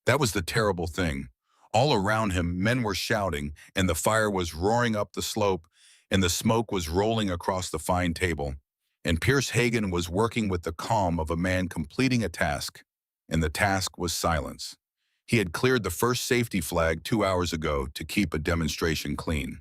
That was the terrible thing. All around him, men were shouting, and the fire was roaring up the slope, and the smoke was rolling across the fine table. And Pierce Hagan was working with the calm of a man completing a task, and the task was silence. He had cleared the first safety flag 2 hours ago to keep a demonstration clean.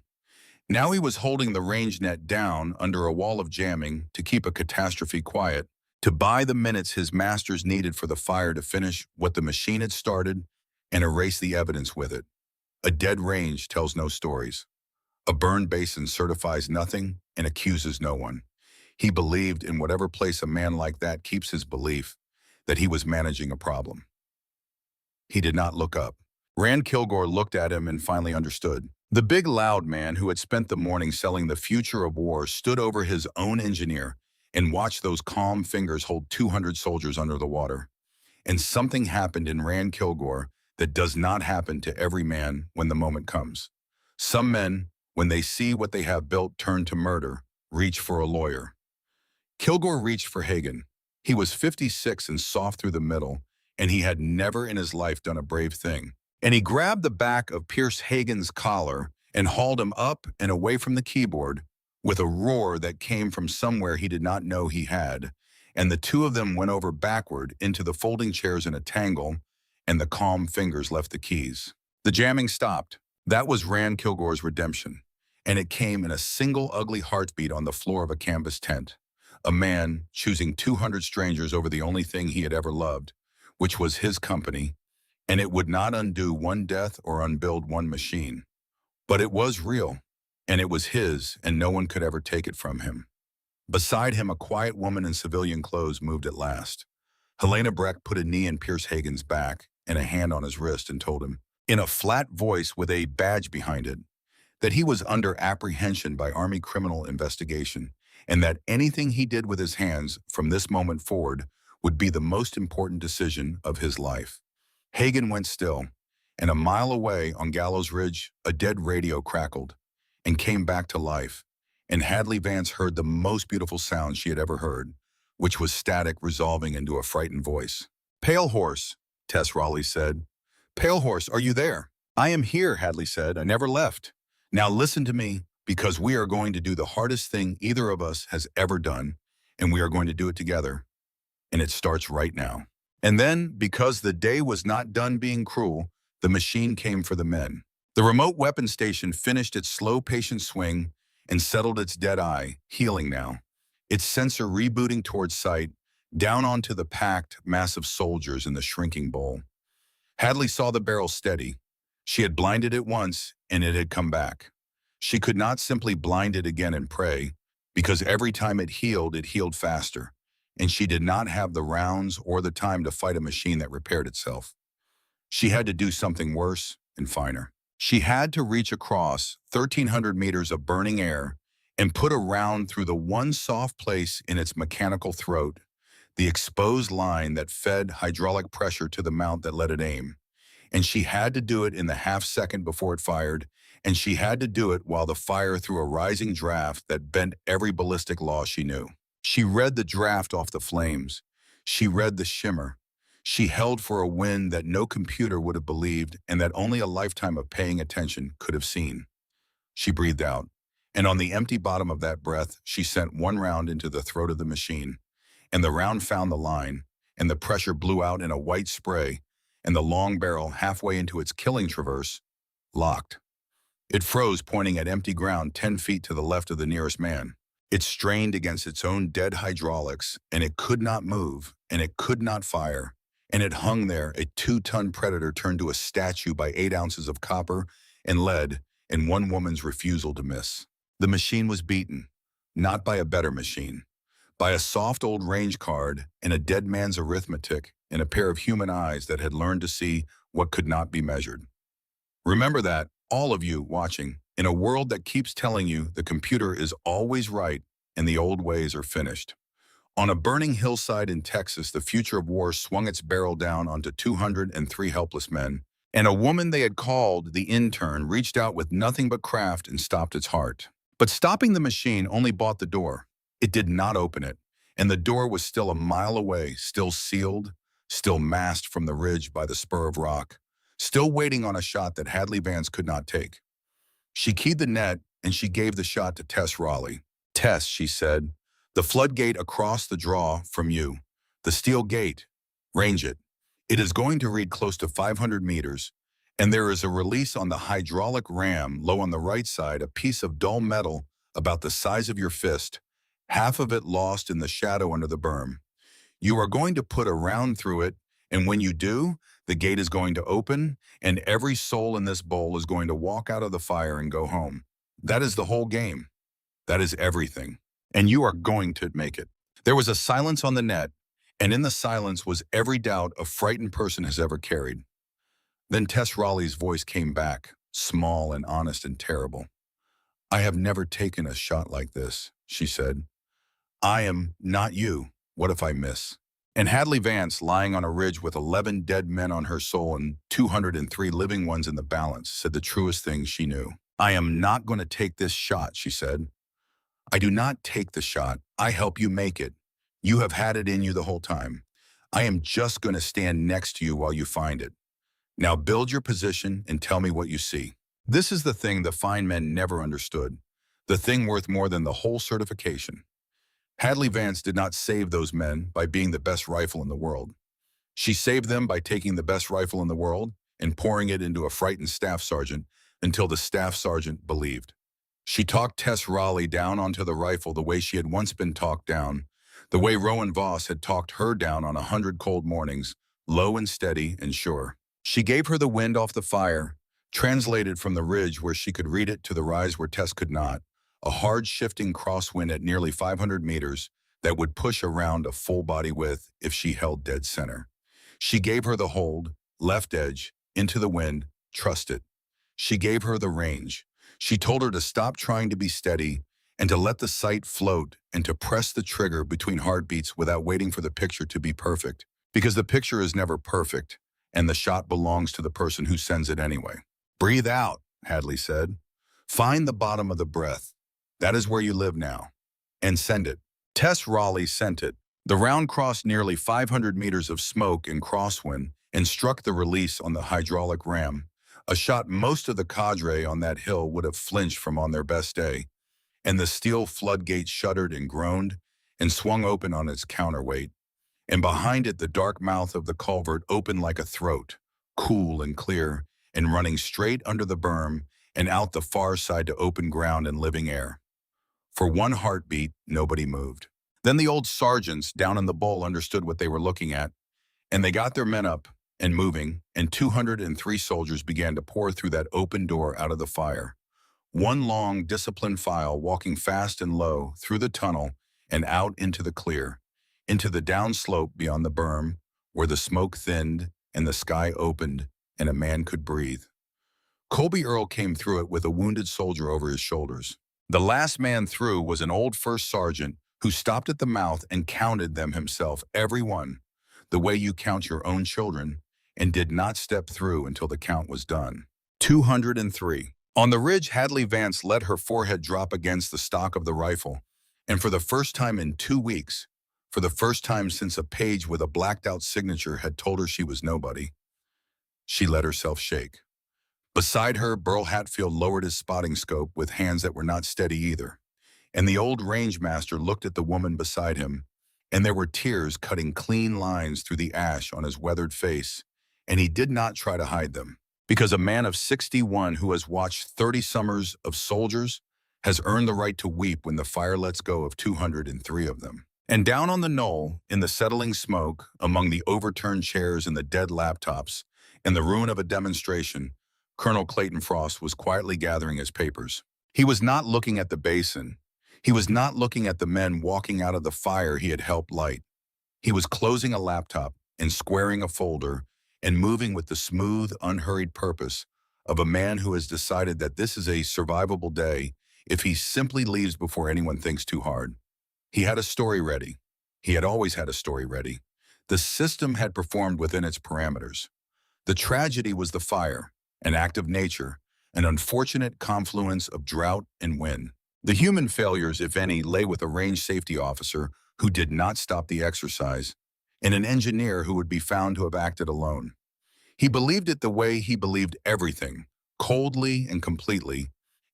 Now he was holding the range net down under a wall of jamming to keep a catastrophe quiet, to buy the minutes his masters needed for the fire to finish what the machine had started and erase the evidence with it. A dead range tells no stories. A burned basin certifies nothing and accuses no one. He believed in whatever place a man like that keeps his belief, that he was managing a problem. He did not look up. Rand Kilgore looked at him and finally understood. The big loud man who had spent the morning selling the future of war stood over his own engineer and watched those calm fingers hold 200 soldiers under the water. And something happened in Rand Kilgore that does not happen to every man when the moment comes. Some men, when they see what they have built turn to murder, reach for a lawyer. Kilgore reached for Hagan. He was 56 and soft through the middle, and he had never in his life done a brave thing. And he grabbed the back of Pierce Hagan's collar and hauled him up and away from the keyboard with a roar that came from somewhere he did not know he had, and the two of them went over backward into the folding chairs in a tangle, and the calm fingers left the keys. The jamming stopped. That was Rand Kilgore's redemption, and it came in a single ugly heartbeat on the floor of a canvas tent. A man choosing 200 strangers over the only thing he had ever loved, which was his company, and it would not undo one death or unbuild one machine. But it was real, and it was his, and no one could ever take it from him. Beside him, a quiet woman in civilian clothes moved at last. Helena Breck put a knee in Pierce Hagan's back and a hand on his wrist and told him, in a flat voice with a badge behind it, that he was under apprehension by Army Criminal Investigation, and that anything he did with his hands from this moment forward would be the most important decision of his life. Hagan went still, and a mile away on Gallows Ridge, a dead radio crackled and came back to life, and Hadley Vance heard the most beautiful sound she had ever heard, which was static resolving into a frightened voice. "Pale Horse," Tess Raleigh said. "Pale Horse, are you there?" "I am here," Hadley said. "I never left. Now listen to me, because we are going to do the hardest thing either of us has ever done, and we are going to do it together. And it starts right now." And then, because the day was not done being cruel, the machine came for the men. The remote weapon station finished its slow, patient swing and settled its dead eye, healing now, its sensor rebooting towards sight, down onto the packed mass of soldiers in the shrinking bowl. Hadley saw the barrel steady. She had blinded it once, and it had come back. She could not simply blind it again and pray, because every time it healed faster, and she did not have the rounds or the time to fight a machine that repaired itself. She had to do something worse and finer. She had to reach across 1,300 meters of burning air and put a round through the one soft place in its mechanical throat, the exposed line that fed hydraulic pressure to the mount that let it aim. And she had to do it in the half second before it fired, and she had to do it while the fire threw a rising draft that bent every ballistic law she knew. She read the draft off the flames. She read the shimmer. She held for a wind that no computer would have believed and that only a lifetime of paying attention could have seen. She breathed out, and on the empty bottom of that breath, she sent one round into the throat of the machine, and the round found the line, and the pressure blew out in a white spray, and the long barrel, halfway into its killing traverse, locked. It froze, pointing at empty ground 10 feet to the left of the nearest man. It strained against its own dead hydraulics, and it could not move, and it could not fire, and it hung there, a 2-ton predator turned to a statue by 8 ounces of copper and lead and one woman's refusal to miss. The machine was beaten, not by a better machine, by a soft old range card and a dead man's arithmetic and a pair of human eyes that had learned to see what could not be measured. Remember that, all of you watching, in a world that keeps telling you the computer is always right and the old ways are finished. On a burning hillside in Texas, the future of war swung its barrel down onto 203 helpless men, and a woman they had called the intern reached out with nothing but craft and stopped its heart. But stopping the machine only bought the door. It did not open it, and the door was still a mile away, still sealed, still masked from the ridge by the spur of rock, still waiting on a shot that Hadley Vance could not take. She keyed the net, and she gave the shot to Tess Raleigh. "Tess," she said, "the floodgate across the draw from you. The steel gate. Range it. It is going to read close to 500 meters, and there is a release on the hydraulic ram low on the right side, a piece of dull metal about the size of your fist, half of it lost in the shadow under the berm. You are going to put a round through it, and when you do, the gate is going to open, and every soul in this bowl is going to walk out of the fire and go home. That is the whole game. That is everything. And you are going to make it." There was a silence on the net, and in the silence was every doubt a frightened person has ever carried. Then Tess Raleigh's voice came back, small and honest and terrible. "I have never taken a shot like this," she said. "I am not you. What if I miss?" And Hadley Vance, lying on a ridge with 11 dead men on her soul and 203 living ones in the balance, said the truest thing she knew. "I am not going to take this shot," she said. "I do not take the shot. I help you make it. You have had it in you the whole time. I am just going to stand next to you while you find it. Now build your position and tell me what you see." This is the thing the fine men never understood, the thing worth more than the whole certification. Hadley Vance did not save those men by being the best rifle in the world. She saved them by taking the best rifle in the world and pouring it into a frightened staff sergeant until the staff sergeant believed. She talked Tess Raleigh down onto the rifle the way she had once been talked down, the way Rowan Voss had talked her down on 100 cold mornings, low and steady and sure. She gave her the wind off the fire, translated from the ridge where she could read it to the rise where Tess could not, a hard shifting crosswind at nearly 500 meters that would push around a full body width if she held dead center. She gave her the hold, left edge, into the wind, trust it. She gave her the range. She told her to stop trying to be steady and to let the sight float and to press the trigger between heartbeats without waiting for the picture to be perfect, because the picture is never perfect and the shot belongs to the person who sends it anyway. "Breathe out," Hadley said. "Find the bottom of the breath. That is where you live now. And send it." Tess Raleigh sent it. The round crossed nearly 500 meters of smoke and crosswind and struck the release on the hydraulic ram, a shot most of the cadre on that hill would have flinched from on their best day, and the steel floodgate shuddered and groaned and swung open on its counterweight, and behind it the dark mouth of the culvert opened like a throat, cool and clear, and running straight under the berm and out the far side to open ground and living air. For one heartbeat, nobody moved. Then the old sergeants down in the bowl understood what they were looking at, and they got their men up and moving, and 203 soldiers began to pour through that open door out of the fire. One long, disciplined file walking fast and low through the tunnel and out into the clear, into the downslope beyond the berm, where the smoke thinned and the sky opened and a man could breathe. Colby Earl came through it with a wounded soldier over his shoulders. The last man through was an old first sergeant who stopped at the mouth and counted them himself, every one, the way you count your own children, and did not step through until the count was done. 203. On the ridge, Hadley Vance let her forehead drop against the stock of the rifle, and for the first time in 2 weeks, for the first time since a page with a blacked-out signature had told her she was nobody, she let herself shake. Beside her, Burl Hatfield lowered his spotting scope with hands that were not steady either, and the old range master looked at the woman beside him, and there were tears cutting clean lines through the ash on his weathered face, and he did not try to hide them, because a man of 61 who has watched 30 summers of soldiers has earned the right to weep when the fire lets go of 203 of them. And down on the knoll, in the settling smoke, among the overturned chairs and the dead laptops, in the ruin of a demonstration, Colonel Clayton Frost was quietly gathering his papers. He was not looking at the basin. He was not looking at the men walking out of the fire he had helped light. He was closing a laptop and squaring a folder and moving with the smooth, unhurried purpose of a man who has decided that this is a survivable day if he simply leaves before anyone thinks too hard. He had a story ready. He had always had a story ready. The system had performed within its parameters. The tragedy was the fire, an act of nature, an unfortunate confluence of drought and wind. The human failures, if any, lay with a range safety officer who did not stop the exercise, and an engineer who would be found to have acted alone. He believed it the way he believed everything, coldly and completely,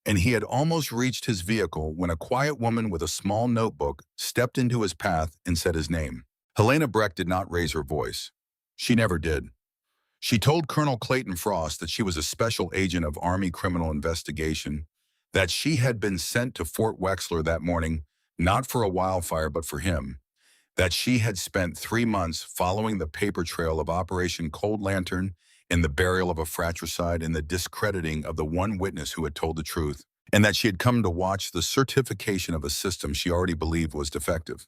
and he had almost reached his vehicle when a quiet woman with a small notebook stepped into his path and said his name. Helena Breck did not raise her voice. She never did. She told Colonel Clayton Frost that she was a special agent of Army Criminal Investigation, that she had been sent to Fort Wexler that morning, not for a wildfire but for him, that she had spent 3 months following the paper trail of Operation Cold Lantern and the burial of a fratricide and the discrediting of the one witness who had told the truth, and that she had come to watch the certification of a system she already believed was defective.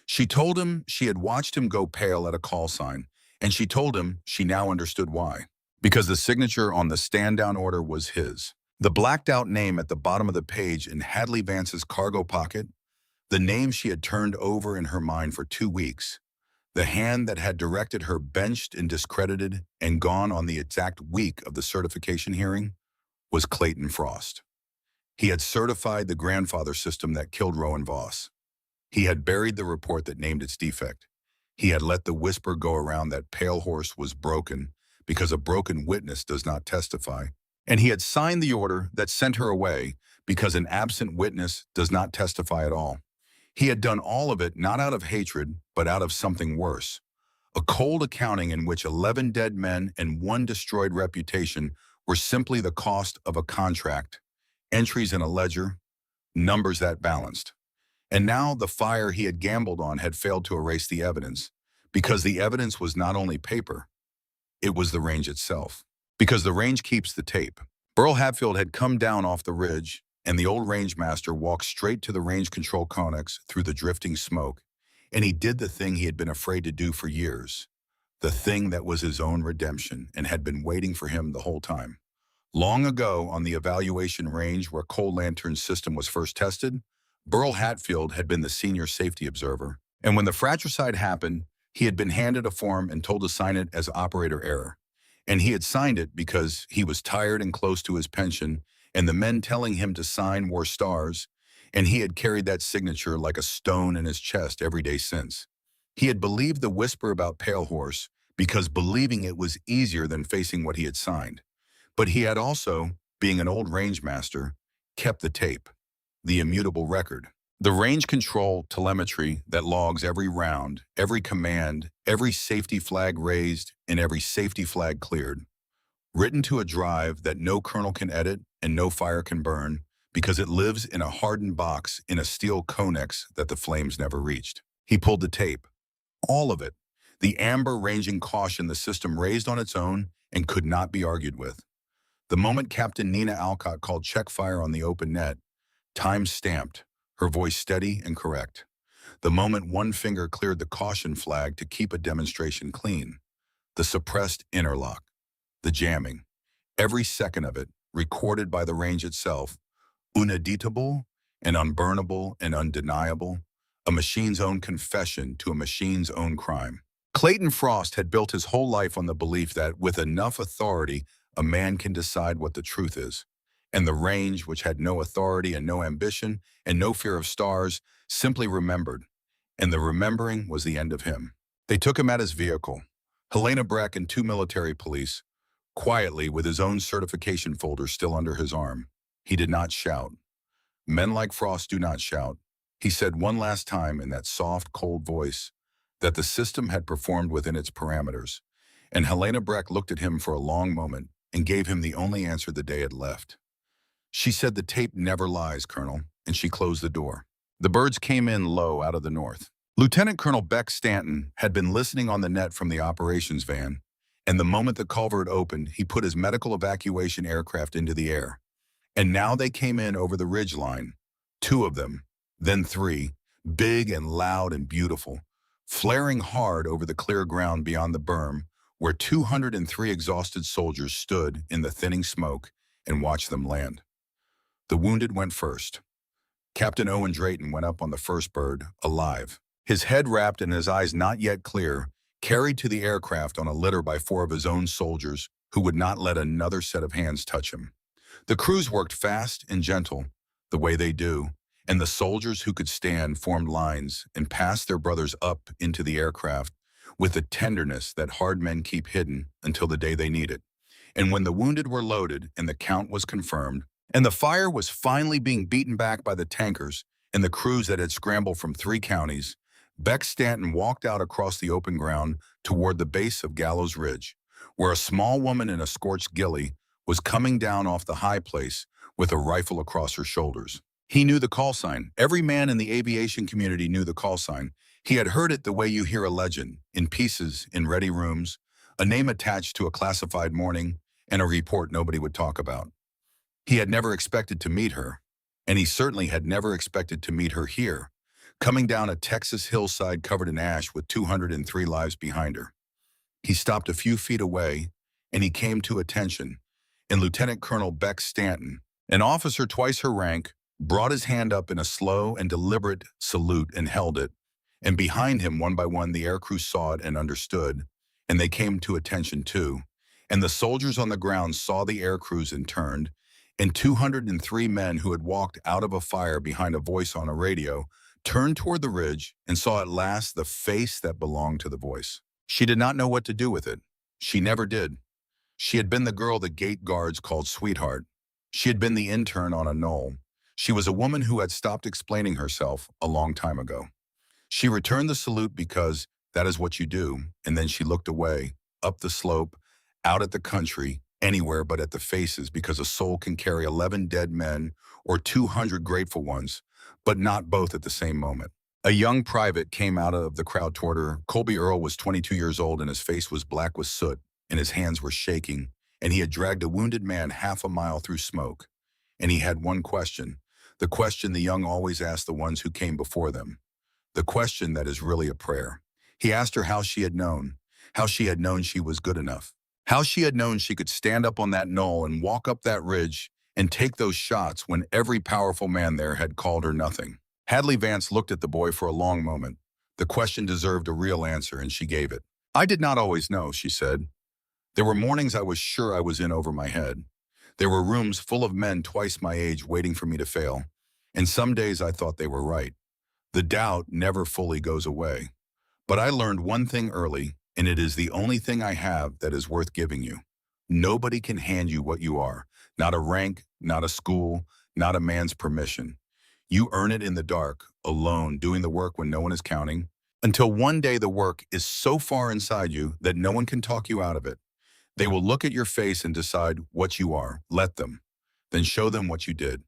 She told him she had watched him go pale at a call sign, and she told him she now understood why. Because the signature on the stand-down order was his. The blacked-out name at the bottom of the page in Hadley Vance's cargo pocket, the name she had turned over in her mind for 2 weeks, the hand that had directed her benched and discredited and gone on the exact week of the certification hearing, was Clayton Frost. He had certified the grandfather system that killed Rowan Voss. He had buried the report that named its defect. He had let the whisper go around that Pale Horse was broken because a broken witness does not testify. And he had signed the order that sent her away because an absent witness does not testify at all. He had done all of it not out of hatred, but out of something worse. A cold accounting in which 11 dead men and 1 destroyed reputation were simply the cost of a contract, entries in a ledger, numbers that balanced. And now the fire he had gambled on had failed to erase the evidence, because the evidence was not only paper, it was the range itself. Because the range keeps the tape. Burl Hatfield had come down off the ridge, and the old range master walked straight to the range control conex through the drifting smoke, and he did the thing he had been afraid to do for years, the thing that was his own redemption and had been waiting for him the whole time. Long ago, on the evaluation range where Cold Lantern's system was first tested, Burl Hatfield had been the senior safety observer, and when the fratricide happened, he had been handed a form and told to sign it as operator error. And he had signed it because he was tired and close to his pension, and the men telling him to sign wore stars, and he had carried that signature like a stone in his chest every day since. He had believed the whisper about Pale Horse because believing it was easier than facing what he had signed. But he had also, being an old range master, kept the tape, the immutable record. The range control telemetry that logs every round, every command, every safety flag raised, and every safety flag cleared. Written to a drive that no kernel can edit and no fire can burn because it lives in a hardened box in a steel conex that the flames never reached. He pulled the tape. All of it. The amber ranging caution the system raised on its own and could not be argued with. The moment Captain Nina Alcott called check fire on the open net, time stamped, her voice steady and correct. The moment one finger cleared the caution flag to keep a demonstration clean. The suppressed interlock. The jamming. Every second of it, recorded by the range itself, uneditable and unburnable and undeniable, a machine's own confession to a machine's own crime. Clayton Frost had built his whole life on the belief that with enough authority, a man can decide what the truth is. And the range, which had no authority and no ambition and no fear of stars, simply remembered. And the remembering was the end of him. They took him at his vehicle, Helena Breck and 2 military police, quietly with his own certification folder still under his arm. He did not shout. Men like Frost do not shout. He said one last time in that soft, cold voice that the system had performed within its parameters, and Helena Breck looked at him for a long moment and gave him the only answer the day had left. She said, "The tape never lies, Colonel," and she closed the door. The birds came in low out of the north. Lieutenant Colonel Beck Stanton had been listening on the net from the operations van, and the moment the culvert opened, he put his medical evacuation aircraft into the air. And now they came in over the ridge line. 2 of them, then 3, big and loud and beautiful, flaring hard over the clear ground beyond the berm, where 203 exhausted soldiers stood in the thinning smoke and watched them land. The wounded went first. Captain Owen Drayton went up on the first bird, alive. His head wrapped and his eyes not yet clear, carried to the aircraft on a litter by 4 of his own soldiers who would not let another set of hands touch him. The crews worked fast and gentle, the way they do, and the soldiers who could stand formed lines and passed their brothers up into the aircraft with the tenderness that hard men keep hidden until the day they need it. And when the wounded were loaded and the count was confirmed, and the fire was finally being beaten back by the tankers and the crews that had scrambled from 3 counties, Beck Stanton walked out across the open ground toward the base of Gallows Ridge, where a small woman in a scorched ghillie was coming down off the high place with a rifle across her shoulders. He knew the call sign. Every man in the aviation community knew the call sign. He had heard it the way you hear a legend, in pieces, in ready rooms, a name attached to a classified morning, and a report nobody would talk about. He had never expected to meet her, and he certainly had never expected to meet her here, coming down a Texas hillside covered in ash with 203 lives behind her. He stopped a few feet away, and he came to attention, and Lieutenant Colonel Beck Stanton, an officer twice her rank, brought his hand up in a slow and deliberate salute and held it, and behind him, one by one, the aircrew saw it and understood, and they came to attention too, and the soldiers on the ground saw the aircrews and turned, and 203 men who had walked out of a fire behind a voice on a radio turned toward the ridge and saw at last the face that belonged to the voice. She did not know what to do with it. She never did. She had been the girl the gate guards called sweetheart. She had been the intern on a knoll. She was a woman who had stopped explaining herself a long time ago. She returned the salute because that is what you do, and then she looked away, up the slope, out at the country, anywhere but at the faces, because a soul can carry 11 dead men or 200 grateful ones, but not both at the same moment. A young private came out of the crowd toward her. Colby Earl was 22 years old, and his face was black with soot, and his hands were shaking, and he had dragged a wounded man half a mile through smoke. And he had one question, the question the young always ask the ones who came before them, the question that is really a prayer. He asked her how she had known she was good enough, how she had known she could stand up on that knoll and walk up that ridge and take those shots when every powerful man there had called her nothing. Hadley Vance looked at the boy for a long moment. The question deserved a real answer, and she gave it. I did not always know, she said. There were mornings I was sure I was in over my head. There were rooms full of men twice my age waiting for me to fail, and some days I thought they were right. The doubt never fully goes away. But I learned one thing early, and it is the only thing I have that is worth giving you. Nobody can hand you what you are, not a rank, not a school, not a man's permission. You earn it in the dark, alone, doing the work when no one is counting, until one day the work is so far inside you that no one can talk you out of it. They will look at your face and decide what you are. Let them. Then show them what you did.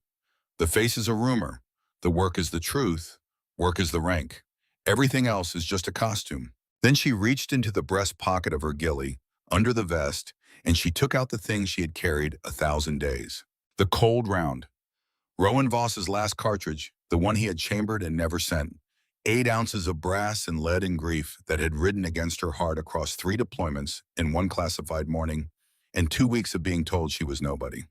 The face is a rumor. The work is the truth. Work is the rank. Everything else is just a costume. Then she reached into the breast pocket of her ghillie, under the vest, and she took out the thing she had carried 1,000 days. The cold round. Rowan Voss's last cartridge, the one he had chambered and never sent. 8 ounces of brass and lead and grief that had ridden against her heart across 3 deployments in 1 classified morning and 2 weeks of being told she was nobody.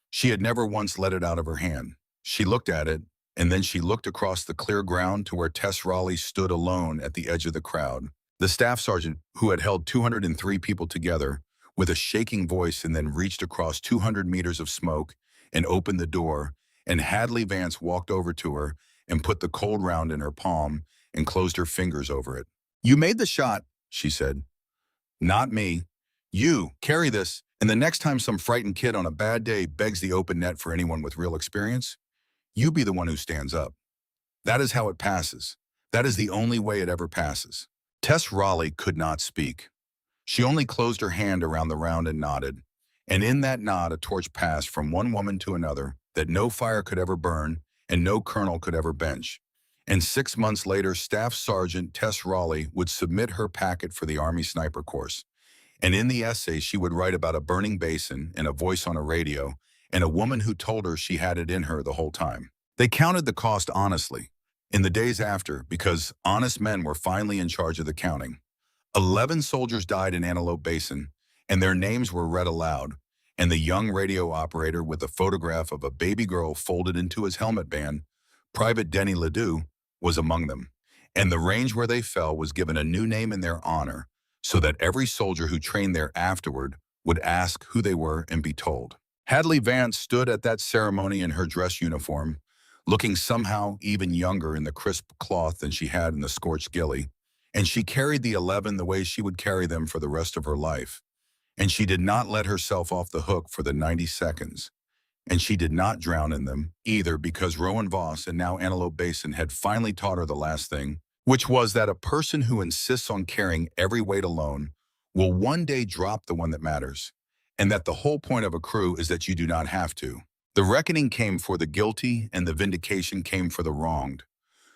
She had never once let it out of her hand. She looked at it, and then she looked across the clear ground to where Tess Raleigh stood alone at the edge of the crowd. The staff sergeant, who had held 203 people together, with a shaking voice, and then reached across 200 meters of smoke and opened the door, and Hadley Vance walked over to her and put the cold round in her palm and closed her fingers over it. You made the shot, she said. Not me. You, carry this, and the next time some frightened kid on a bad day begs the open net for anyone with real experience, you be the one who stands up. That is how it passes. That is the only way it ever passes. Tess Raleigh could not speak. She only closed her hand around the round and nodded, and in that nod a torch passed from one woman to another that no fire could ever burn and no colonel could ever bench. And 6 months later, Staff Sergeant Tess Raleigh would submit her packet for the Army Sniper course. And in the essay, she would write about a burning basin and a voice on a radio and a woman who told her she had it in her the whole time. They counted the cost honestly. In the days after, because honest men were finally in charge of the counting, 11 soldiers died in Antelope Basin, and their names were read aloud, and the young radio operator with a photograph of a baby girl folded into his helmet band, Private Denny Ledoux, was among them. And the range where they fell was given a new name in their honor, so that every soldier who trained there afterward would ask who they were and be told. Hadley Vance stood at that ceremony in her dress uniform, looking somehow even younger in the crisp cloth than she had in the scorched ghillie, and she carried the 11 the way she would carry them for the rest of her life. And she did not let herself off the hook for the 90 seconds. And she did not drown in them, either, because Rowan Voss and now Antelope Basin had finally taught her the last thing, which was that a person who insists on carrying every weight alone will one day drop the one that matters, and that the whole point of a crew is that you do not have to. The reckoning came for the guilty, and the vindication came for the wronged.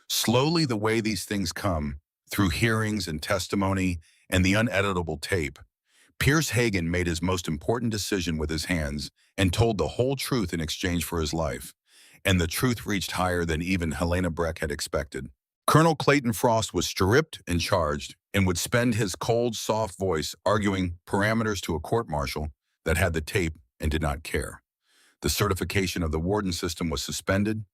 Slowly, the way these things come, through hearings and testimony and the uneditable tape, Pierce Hagan made his most important decision with his hands and told the whole truth in exchange for his life. And the truth reached higher than even Helena Breck had expected. Colonel Clayton Frost was stripped and charged and would spend his cold, soft voice arguing parameters to a court-martial that had the tape and did not care. The certification of the warden system was suspended,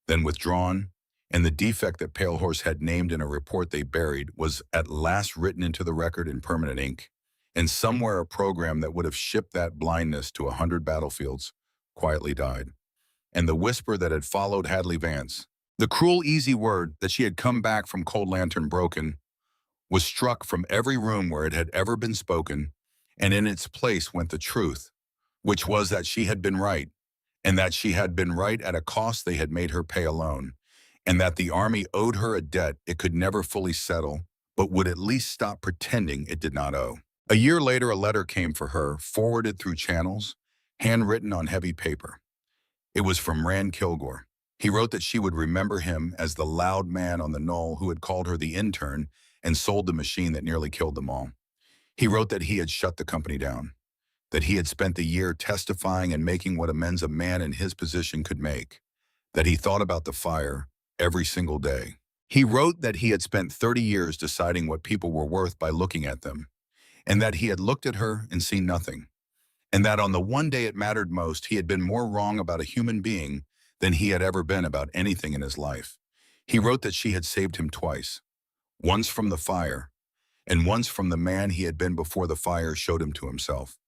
then withdrawn, and the defect that Pale Horse had named in a report they buried was at last written into the record in permanent ink. And somewhere a program that would have shipped that blindness to 100 battlefields quietly died. And the whisper that had followed Hadley Vance, the cruel, easy word that she had come back from Cold Lantern broken, was struck from every room where it had ever been spoken, and in its place went the truth, which was that she had been right, and that she had been right at a cost they had made her pay alone, and that the Army owed her a debt it could never fully settle, but would at least stop pretending it did not owe. A year later, a letter came for her, forwarded through channels, handwritten on heavy paper. It was from Rand Kilgore. He wrote that she would remember him as the loud man on the knoll who had called her the intern and sold the machine that nearly killed them all. He wrote that he had shut the company down, that he had spent the year testifying and making what amends a man in his position could make, that he thought about the fire every single day. He wrote that he had spent 30 years deciding what people were worth by looking at them, and that he had looked at her and seen nothing, and that on the one day it mattered most, he had been more wrong about a human being than he had ever been about anything in his life. He wrote that she had saved him twice, once from the fire, and once from the man he had been before the fire showed him to himself.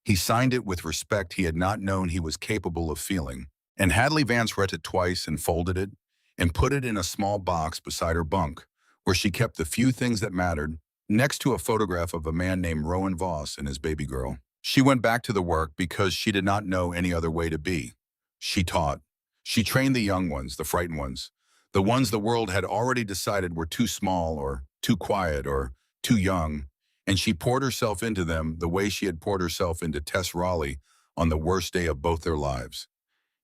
He signed it with respect he had not known he was capable of feeling, and Hadley Vance read it twice and folded it and put it in a small box beside her bunk, where she kept the few things that mattered, next to a photograph of a man named Rowan Voss and his baby girl. She went back to the work because she did not know any other way to be. She taught. She trained the young ones, the frightened ones, the ones the world had already decided were too small or too quiet or too young, and she poured herself into them the way she had poured herself into Tess Raleigh on the worst day of both their lives.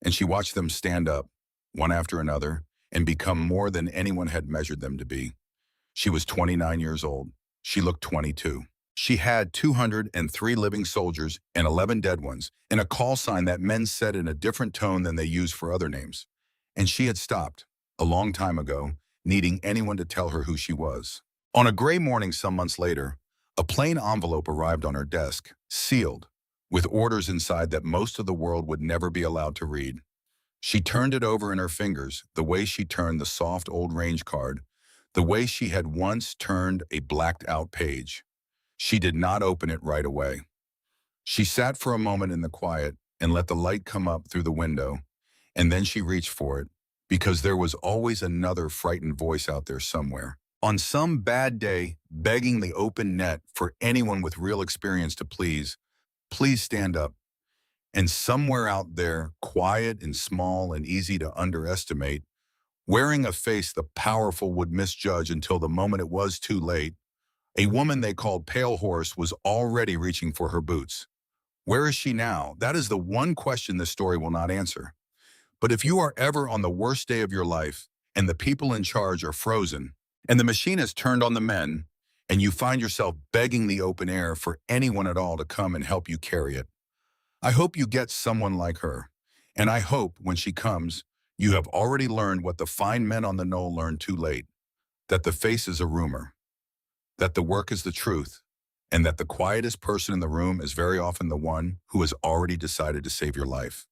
And she watched them stand up, one after another, and become more than anyone had measured them to be. She was 29 years old. She looked 22. She had 203 living soldiers and 11 dead ones, and a call sign that men said in a different tone than they used for other names. And she had stopped, a long time ago, needing anyone to tell her who she was. On a gray morning some months later, a plain envelope arrived on her desk, sealed, with orders inside that most of the world would never be allowed to read. She turned it over in her fingers, the way she turned the soft old range card, the way she had once turned a blacked-out page. She did not open it right away. She sat for a moment in the quiet and let the light come up through the window, and then she reached for it, because there was always another frightened voice out there somewhere, on some bad day, begging the open net for anyone with real experience to please stand up. And somewhere out there, quiet and small and easy to underestimate, wearing a face the powerful would misjudge until the moment it was too late, a woman they called Pale Horse was already reaching for her boots. Where is she now? That is the one question this story will not answer. But if you are ever on the worst day of your life, and the people in charge are frozen, and the machine has turned on the men, and you find yourself begging the open air for anyone at all to come and help you carry it, I hope you get someone like her. And I hope when she comes, you have already learned what the fine men on the knoll learned too late, that the face is a rumor, that the work is the truth, and that the quietest person in the room is very often the one who has already decided to save your life.